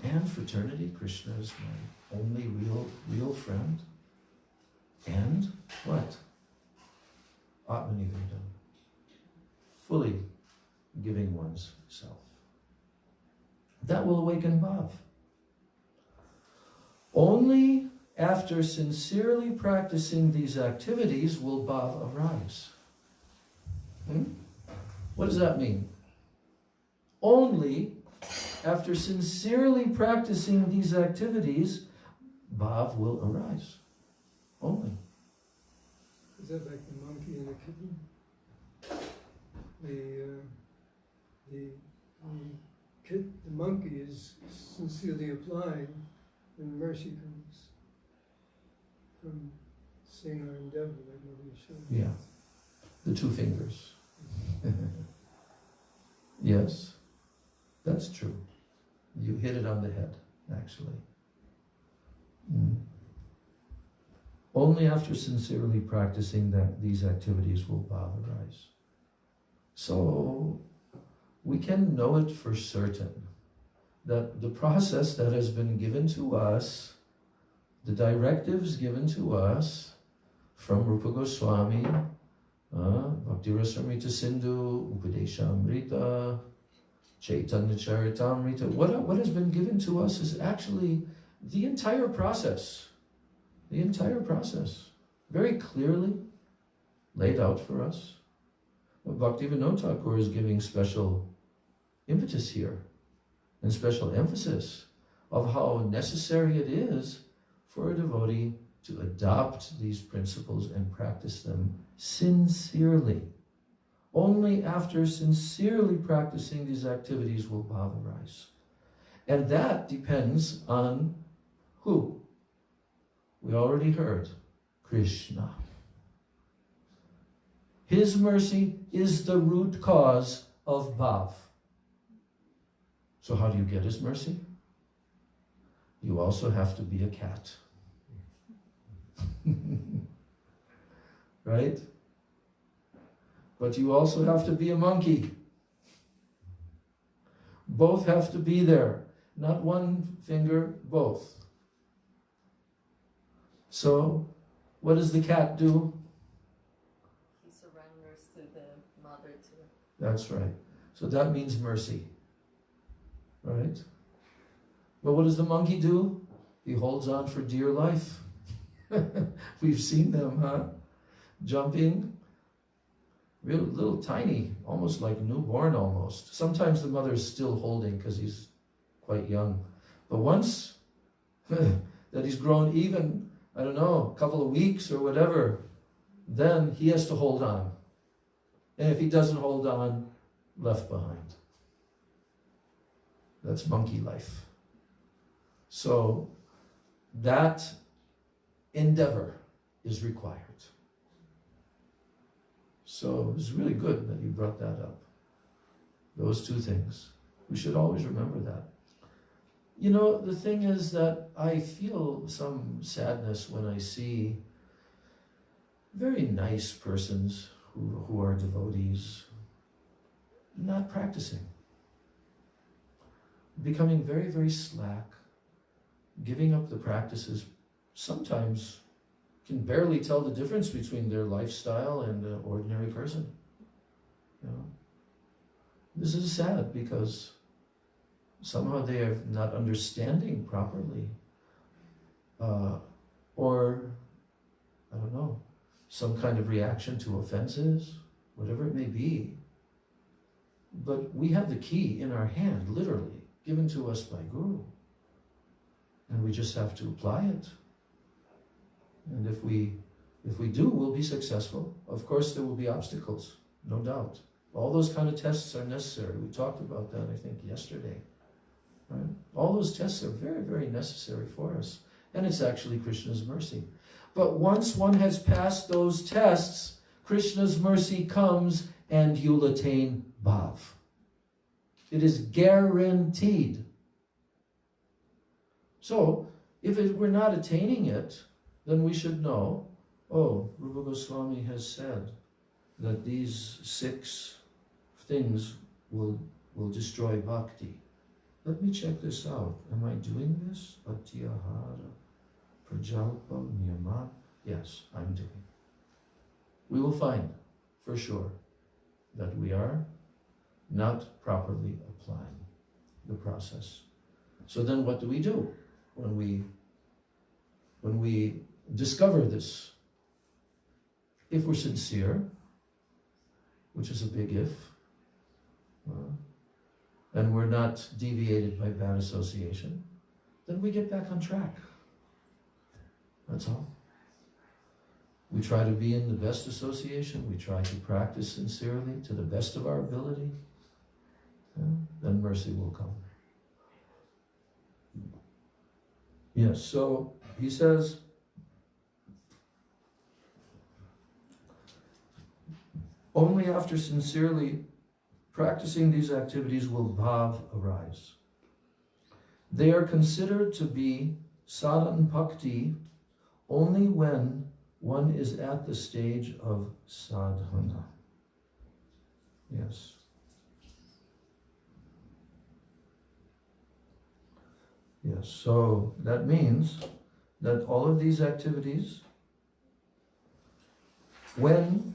and fraternity. Krishna is my only real friend. And what? Atmanivedana. Fully giving one's self. That will awaken bhav. Only after sincerely practicing these activities will bhav arise. What does that mean? Only after sincerely practicing these activities, bhav will arise. Only. Is that like the monkey and the kitten? The monkey is sincerely applying, and mercy comes from seeing our endeavor, like nobody should. Yeah. The 2 fingers. Yes. That's true. You hit it on the head, actually. Only after sincerely practicing these activities will bhav arise. So, we can know it for certain that the process that has been given to us, the directives given to us from Rupa Goswami, Bhakti Rasamrita Sindhu, Upadeshamrita, Chaitanya Charitamrita. What has been given to us is actually the entire process. The entire process. Very clearly laid out for us. But Bhaktivinoda Thakur is giving special impetus here and special emphasis of how necessary it is for a devotee to adopt these principles and practice them sincerely. Only after sincerely practicing these activities will bhava arise. And that depends on who? We already heard, Krishna. His mercy is the root cause of bhav. So how do you get his mercy? You also have to be a cat. Right? But you also have to be a monkey. Both have to be there. Not one finger, both. So, what does the cat do? He surrenders to the mother too. That's right. So that means mercy. Right? But what does the monkey do? He holds on for dear life. We've seen them, huh? Jumping. Real little tiny, almost like newborn almost. Sometimes the mother is still holding because he's quite young. But once that he's grown even, I don't know, a couple of weeks or whatever, then he has to hold on. And if he doesn't hold on, left behind. That's monkey life. So that endeavor is required. So it's really good that you brought that up. Those two things. We should always remember that. You know, the thing is that I feel some sadness when I see very nice persons who are devotees not practicing. Becoming very, very slack, giving up the practices, sometimes can barely tell the difference between their lifestyle and an ordinary person. You know? This is sad because somehow they are not understanding properly. Or, I don't know, some kind of reaction to offenses, whatever it may be. But we have the key in our hand, literally, given to us by Guru. And we just have to apply it. And if we do, we'll be successful. Of course, there will be obstacles, no doubt. All those kind of tests are necessary. We talked about that, I think, yesterday. Right? All those tests are very, very necessary for us. And it's actually Krishna's mercy. But once one has passed those tests, Krishna's mercy comes and you'll attain bhav. It is guaranteed. So, if we're not attaining it, then we should know, oh, Rupa Goswami has said that these 6 things will destroy bhakti. Let me check this out. Am I doing this? Atyahara, prajalpa, niyama. Yes, I'm doing. We will find, for sure, that we are not properly applying the process. So then what do we do when we discover this? If we're sincere, which is a big if, and we're not deviated by bad association, then we get back on track. That's all. We try to be in the best association. We try to practice sincerely to the best of our ability. Then mercy will come. Yes, so he says, only after sincerely practicing these activities will bhav arise. They are considered to be sadhana bhakti only when one is at the stage of sadhana. Yes. Yes, so that means that all of these activities, when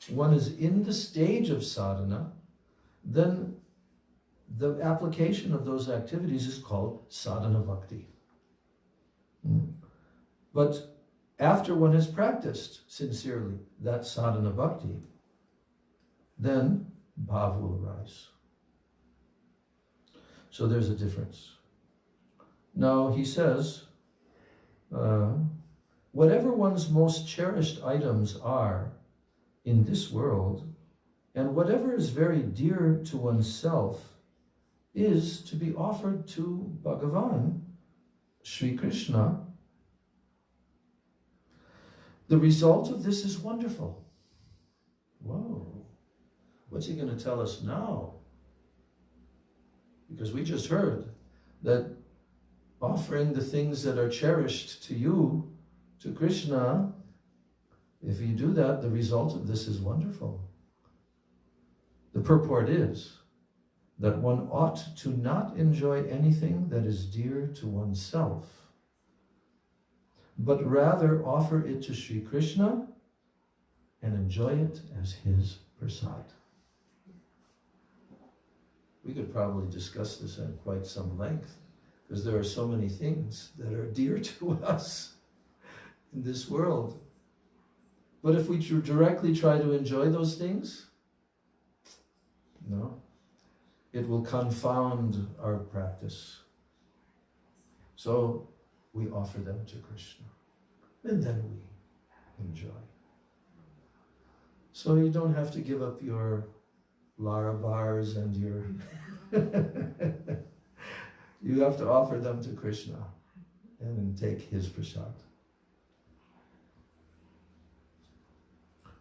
one is in the stage of sadhana, then the application of those activities is called sadhana bhakti. But after one has practiced sincerely that sadhana bhakti, then bhav will arise. So there's a difference. Now he says, whatever one's most cherished items are in this world, and whatever is very dear to oneself, is to be offered to Bhagavan, Sri Krishna. The result of this is wonderful. Whoa, what's he going to tell us now? Because we just heard that offering the things that are cherished to you, to Krishna, if you do that, the result of this is wonderful. The purport is that one ought to not enjoy anything that is dear to oneself, but rather offer it to Sri Krishna and enjoy it as his prasad. We could probably discuss this at quite some length, because there are so many things that are dear to us in this world. But if we directly try to enjoy those things, no, it will confound our practice. So we offer them to Krishna, and then we enjoy. So you don't have to give up your Lara bars and your... You have to offer them to Krishna and take his prasad.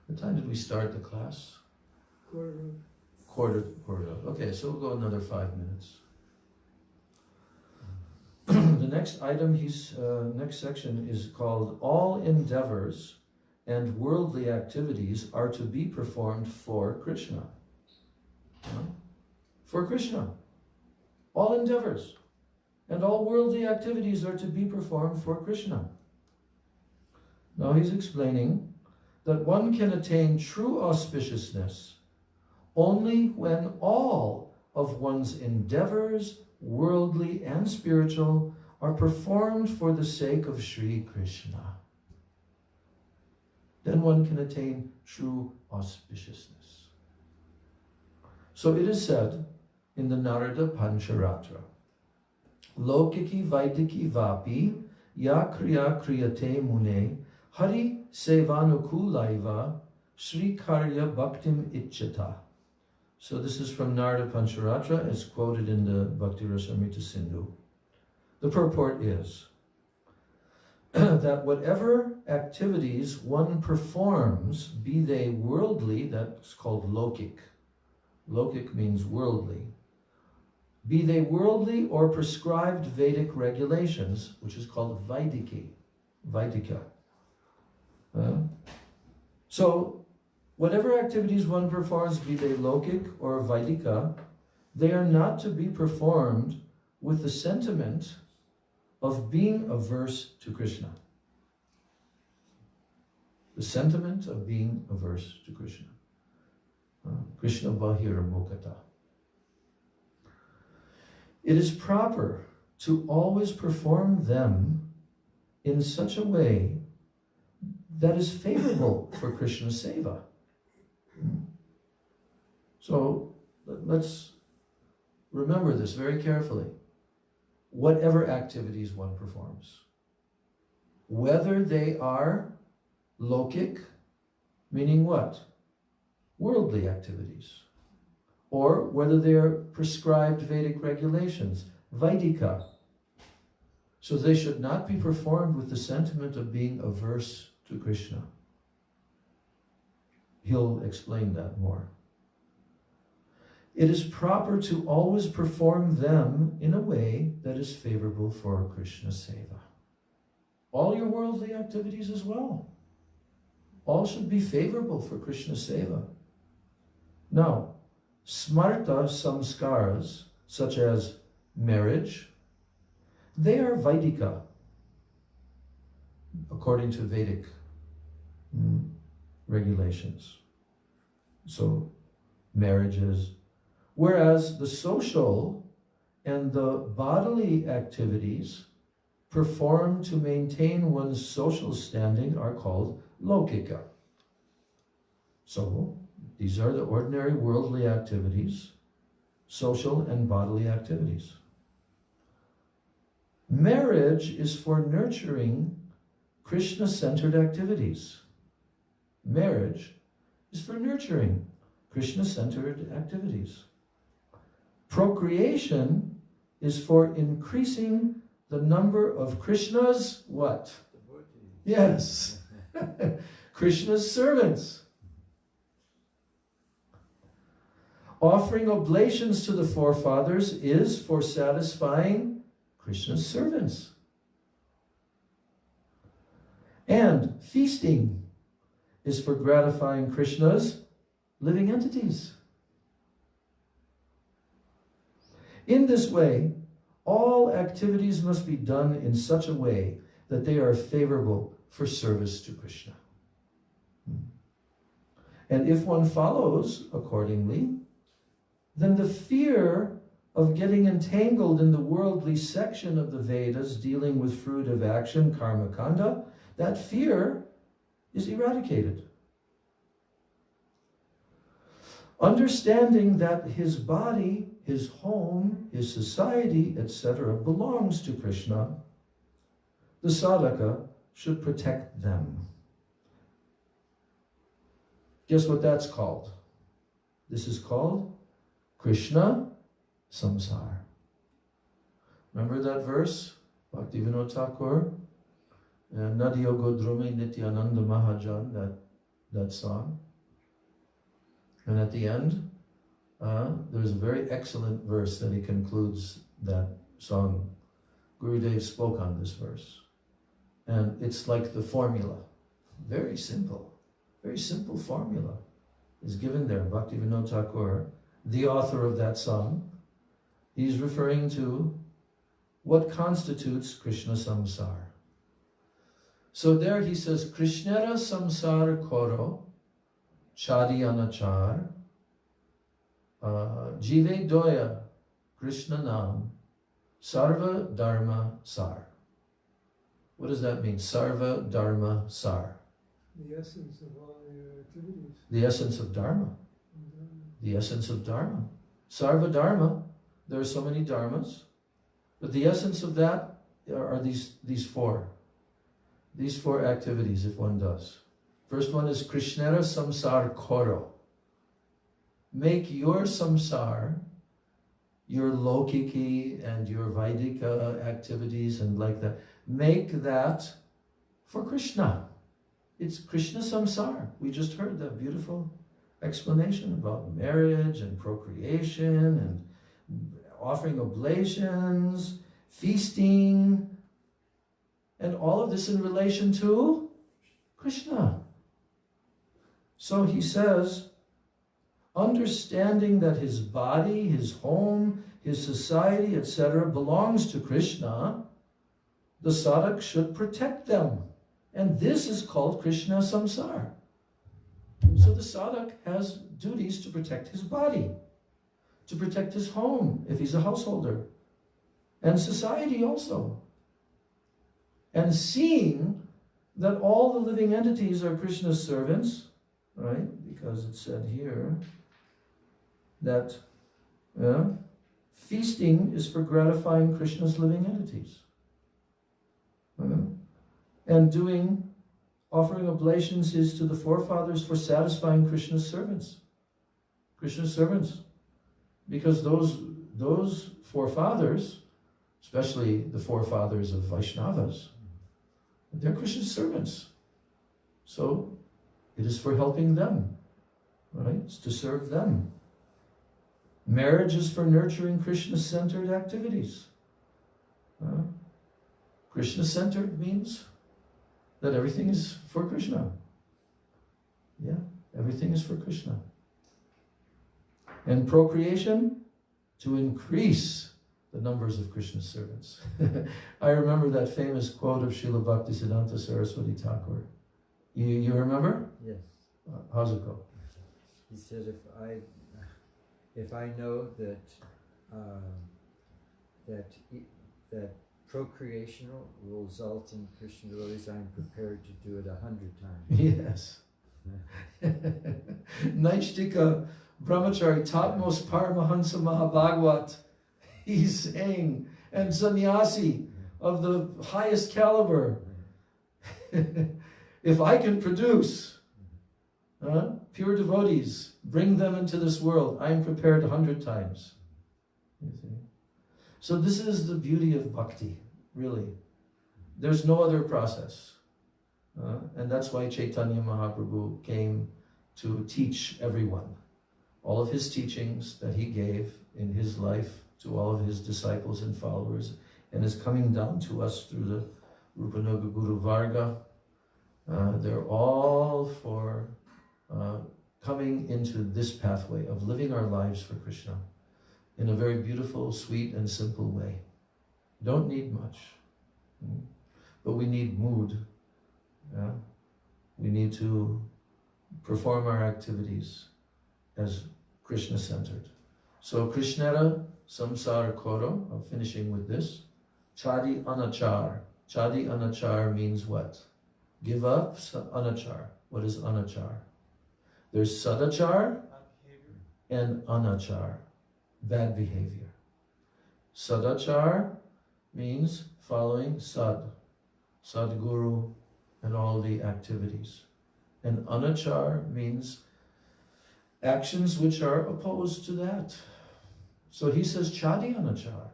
What time did we start the class? Quarter. Okay, so we'll go another 5 minutes. The next item, next section is called All Endeavors and Worldly Activities are to be performed for Krishna. For Krishna. All endeavors and all worldly activities are to be performed for Krishna. Now he's explaining that one can attain true auspiciousness only when all of one's endeavors, worldly and spiritual, are performed for the sake of Sri Krishna. Then one can attain true auspiciousness. So it is said in the Narada Pancharatra, Lokiki Vaidiki Vapi Ya Kriya Kriyate Mune Hari Sevanukulaiva Sri Karya Bhaktim Ichchata. So this is from Narada Pancharatra. It's quoted in the Bhakti Rasamrita Sindhu. The purport is that whatever activities one performs, be they worldly, that's called lokik. Lokik means worldly. Be they worldly or prescribed Vedic regulations, which is called Vaidika. So, whatever activities one performs, be they lokik or Vaidika, they are not to be performed with the sentiment of being averse to Krishna. The sentiment of being averse to Krishna. Krishna Bahira Mukata. It is proper to always perform them in such a way that is favorable for Krishna Seva. So let's remember this very carefully. Whatever activities one performs, whether they are lokik, meaning what? Worldly activities, or whether they are prescribed Vedic regulations, Vaidika. So they should not be performed with the sentiment of being averse to Krishna. He'll explain that more. It is proper to always perform them in a way that is favorable for Krishna Seva. All your worldly activities as well. All should be favorable for Krishna Seva. Now, smarta samskaras, such as marriage, they are Vaidika, according to Vedic regulations. So, marriages, Whereas the social and the bodily activities performed to maintain one's social standing are called lokika. So, these are the ordinary worldly activities, social and bodily activities. Marriage is for nurturing Krishna-centered activities. Marriage is for nurturing Krishna-centered activities. Procreation is for increasing the number of Krishna's what? Devotees. Yes. Krishna's servants. Offering oblations to the forefathers is for satisfying Krishna's servants. And feasting is for gratifying Krishna's living entities. In this way, all activities must be done in such a way that they are favorable for service to Krishna. And if one follows accordingly, then the fear of getting entangled in the worldly section of the Vedas dealing with fruit of action, karma kanda, that fear is eradicated. Understanding that his body, his home, his society, etc. belongs to Krishna, the sadhaka should protect them. Guess what that's called? This is called Krishna samsara. Remember that verse? Bhaktivinoda Thakur, Nadiyo Godrume Nityananda Mahajan, that song. And at the end, there's a very excellent verse that he concludes that song. Gurudev spoke on this verse. And it's like the formula. Very simple formula is given there. Bhaktivinoda Thakur, the author of that song, he's referring to what constitutes Krishna samsara. So there he says, Krishnara samsara koro, chadi anachar, jive doya, Krishna nam, sarva dharma sar. What does that mean? Sarva dharma sar. The essence of all your activities. The essence of dharma. The essence of dharma. Sarva dharma, there are so many dharmas, but the essence of that are these four. These four activities, if one does. First one is Krishnara samsar koro. Make your samsar, your lokiki and your Vaidika activities and like that, make that for Krishna. It's Krishna samsar. We just heard that beautiful explanation about marriage and procreation and offering oblations, feasting, and all of this in relation to Krishna. So he says, understanding that his body, his home, his society, etc. belongs to Krishna, the sadhak should protect them. And this is called Krishna samsara. So the sadhak has duties to protect his body, to protect his home, if he's a householder, and society also. And seeing that all the living entities are Krishna's servants, right? Because it said here that feasting is for gratifying Krishna's living entities. And offering oblations is to the forefathers for satisfying Krishna's servants. Krishna's servants. Because those forefathers, especially the forefathers of Vaishnavas, they're Krishna's servants. So it is for helping them, right? It's to serve them. Marriage is for nurturing Krishna-centered activities. Krishna-centered means that everything is for Krishna. Yeah, everything is for Krishna. And procreation, to increase the numbers of Krishna's servants. I remember that famous quote of Srila Bhaktisiddhanta Saraswati Thakur. You remember? Yes. How's it go? He said, if I if I know that that procreation will result in Krishna devotees, I'm prepared to do it 100 times. Yes. Naishtika Brahmachari, topmost Paramahansa Mahabhagwat, he's saying, and sannyasi of the highest caliber, if I can produce pure devotees, bring them into this world, I am prepared 100 times. You see? So this is the beauty of bhakti, really. There's no other process. And that's why Chaitanya Mahaprabhu came to teach everyone. All of his teachings that he gave in his life to all of his disciples and followers, and is coming down to us through the Rupanuga Guru Varga. They're all for coming into this pathway of living our lives for Krishna in a very beautiful, sweet, and simple way. Don't need much, but we need mood. Yeah? We need to perform our activities as Krishna-centered. So Krishnara samsara koro, I'm finishing with this. Chadi anachar. Chadi anachar means what? Give up anachar. What is anachar? There's sadachar and anachar, bad behavior. Sadachar means following Sadguru, and all the activities. And anachar means actions which are opposed to that. So he says, Chadi anachar.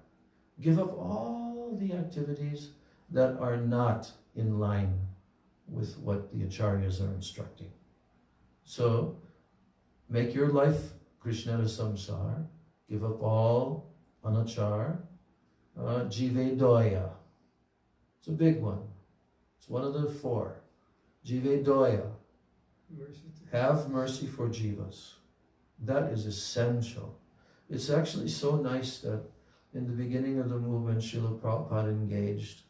Give up all the activities that are not in line with what the acharyas are instructing. So make your life Krishnara samsar. Give up all anachar. Jive doya. It's a big one. It's one of the 4. Jive doya. Have mercy for jivas. That is essential. It's actually so nice that in the beginning of the movement, Srila Prabhupada engaged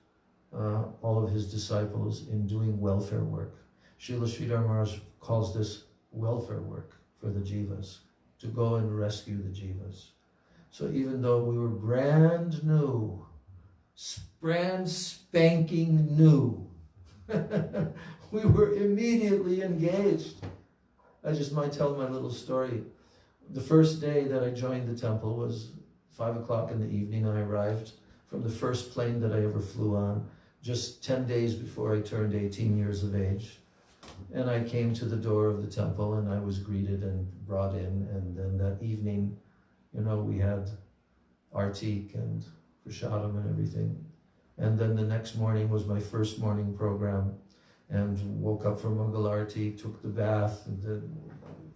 all of his disciples in doing welfare work. Srila Sridhar Maharaj calls this welfare work for the jivas, to go and rescue the jivas. So even though we were brand new, brand spanking new, we were immediately engaged. I just might tell my little story. The first day that I joined the temple was 5 o'clock in the evening. I arrived from the first plane that I ever flew on, just 10 days before I turned 18 years of age. And I came to the door of the temple and I was greeted and brought in. And then that evening, you know, we had artik and prasadam and everything. And then the next morning was my first morning program, and woke up for Mangal Arti, took the bath, and then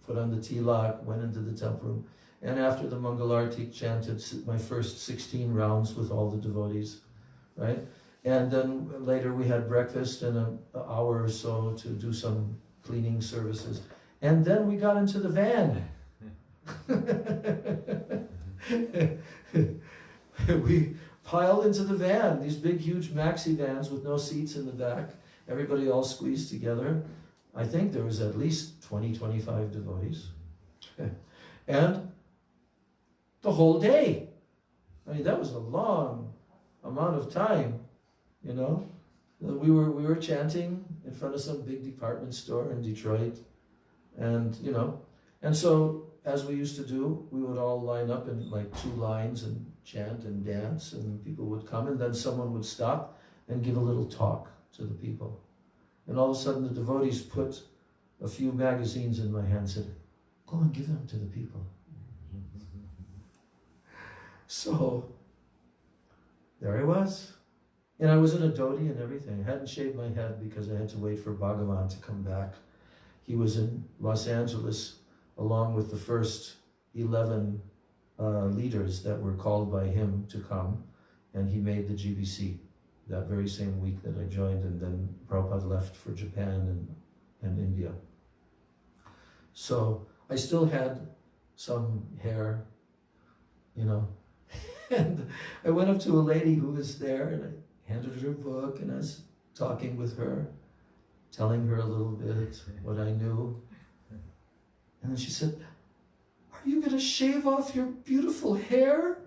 put on the tilak, went into the temple room. And after the Mangal Arti, chanted my first 16 rounds with all the devotees, right? And then later we had breakfast and an hour or so to do some cleaning services. And then we got into the van. We piled into the van, these big, huge maxi vans with no seats in the back, everybody all squeezed together. I think there was at least 20, 25 devotees. And the whole day. I mean, that was a long amount of time, you know. We were chanting in front of some big department store in Detroit. And, you know, and so as we used to do, we would all line up in like 2 lines and chant and dance, and people would come, and then someone would stop and give a little talk to the people. And all of a sudden the devotees put a few magazines in my hand and said, go and give them to the people. So there I was. And I was in a dhoti and everything. I hadn't shaved my head because I had to wait for Bhagavan to come back. He was in Los Angeles along with the first 11 leaders that were called by him to come, and he made the GBC that very same week that I joined, and then Prabhupada left for Japan and India. So I still had some hair, you know, and I went up to a lady who was there and I handed her a book and I was talking with her, telling her a little bit what I knew. And then she said, are you going to shave off your beautiful hair?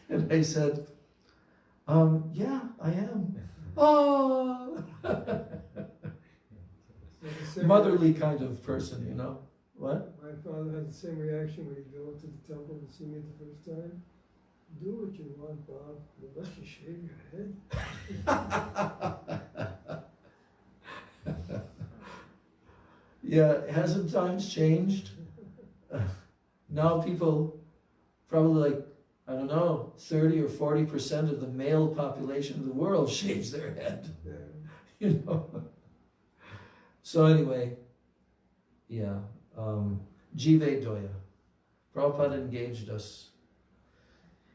And I said, yeah, I am. Oh! Motherly kind of person, you know. What? My father had the same reaction when he'd go to the temple to see me the first time. Do what you want, Bob, but unless you shave your head. Yeah, hasn't times changed? Now people, probably like, I don't know, 30 or 40% of the male population of the world shaves their head. Yeah. You know. So anyway, yeah, Jive Doya. Prabhupada engaged us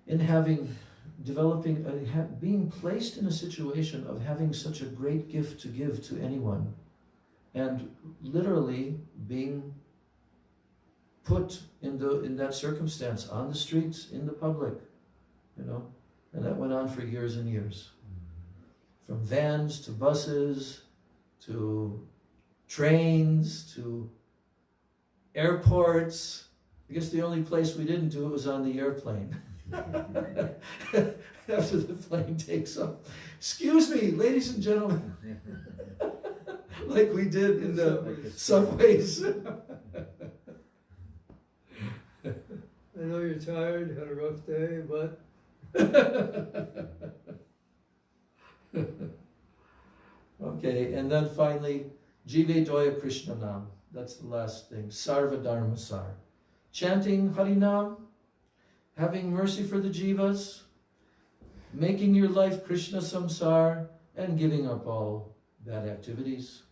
in being placed in a situation of having such a great gift to give to anyone, and literally being put in that circumstance on the streets, in the public, you know, and that went on for years and years. From vans to buses to trains to airports. I guess the only place we didn't do it was on the airplane. After the plane takes off. Excuse me, ladies and gentlemen. Like we did in the subways. I know you're tired, had a rough day, but... Okay, and then finally, Jive Doya Krishna Nam. That's the last thing. Sarva Dharma Sar. Chanting Harinam, having mercy for the jivas, making your life Krishna Samsar, and giving up all bad activities.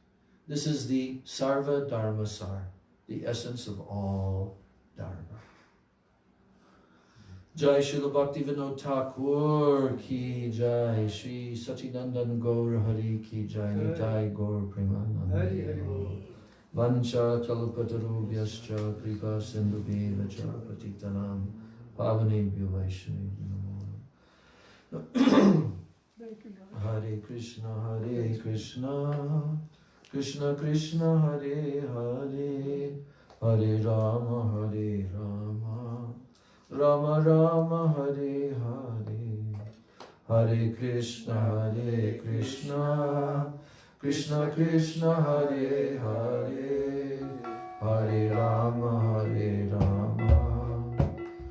This is the Sarva Dharma Sar, the essence of all Dharma. Jai Srila Bhakti Vinod Thakur ki jai, Shri Sachidandan Gaur Hari ki jai, Nitai Gaur Premananda. Hari Hari Bol. Vancha Kalpatarubhyascha Kripa Sindhubhyacha Patitanam Pavanebhyo Vaishnavibhyo Namo. Hare Krishna, Krishna Krishna, Hare Hare, Hare Rama, Rama Rama, Hare Hare, Hare Krishna, Krishna Krishna, Hare Hare, Hare Rama,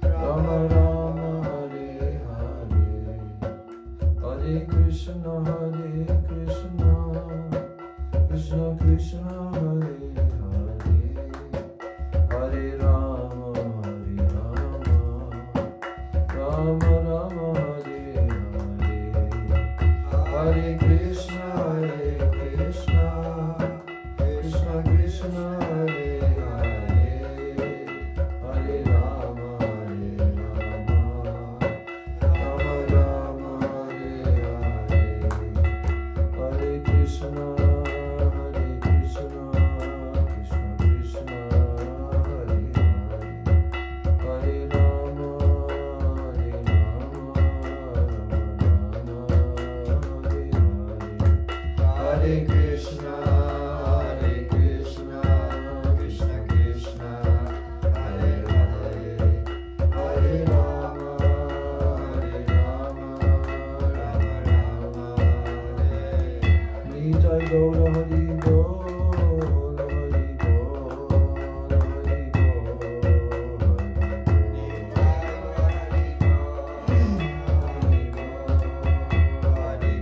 Rama Rama, Hare Hare, Hare Krishna, Krishna Krishna, Hare Hare, Hare Rama, Rama Rama, Hare Hare, Hare Krishna, Krishna Krishna, Hare Hare, Hare Rama, Rama Rama, Hare Hare, Hare Krishna, Krishna Krishna, Hare Hare, Hare Rama, Hare Krishna, Krishna Krishna, Hare Hare, Hare Rama, Rama Rama, Nitai Gaura Hari Bol, Hari Bol, Hari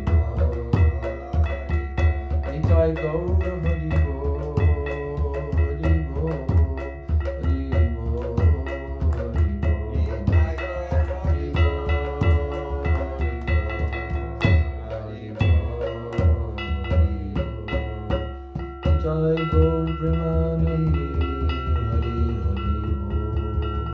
Nitai Gaura Hari Bol, Hari Bol, Hari Bol, Hari Bol, Hari Bol, Nitai Gaura